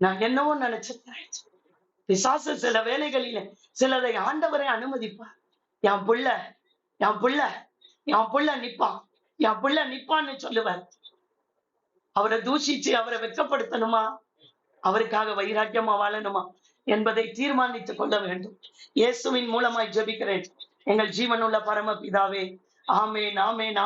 நான் என்னவோ நினைச்சிருக்கிறேன். பிசாசு சில வேலைகளில சிலதை ஆண்டவரை அனுமதிப்பார். என் புள்ள, என் புள்ள, என் புள்ள நிப்பான், என் புள்ள நிப்பான்னு சொல்லுவார். அவரை தூஷிச்சு அவரை வெட்கப்படுத்தணுமா, அவருக்காக வைராக்கியமா வாழணுமா என்பதை தீர்மானித்துக் கொள்ள வேண்டும். இயேசுவின் மூலமாய் ஜெபிக்கிறேன் எங்கள் ஜீவனுள்ள பரமபிதாவே. ஆமென், ஆமென்.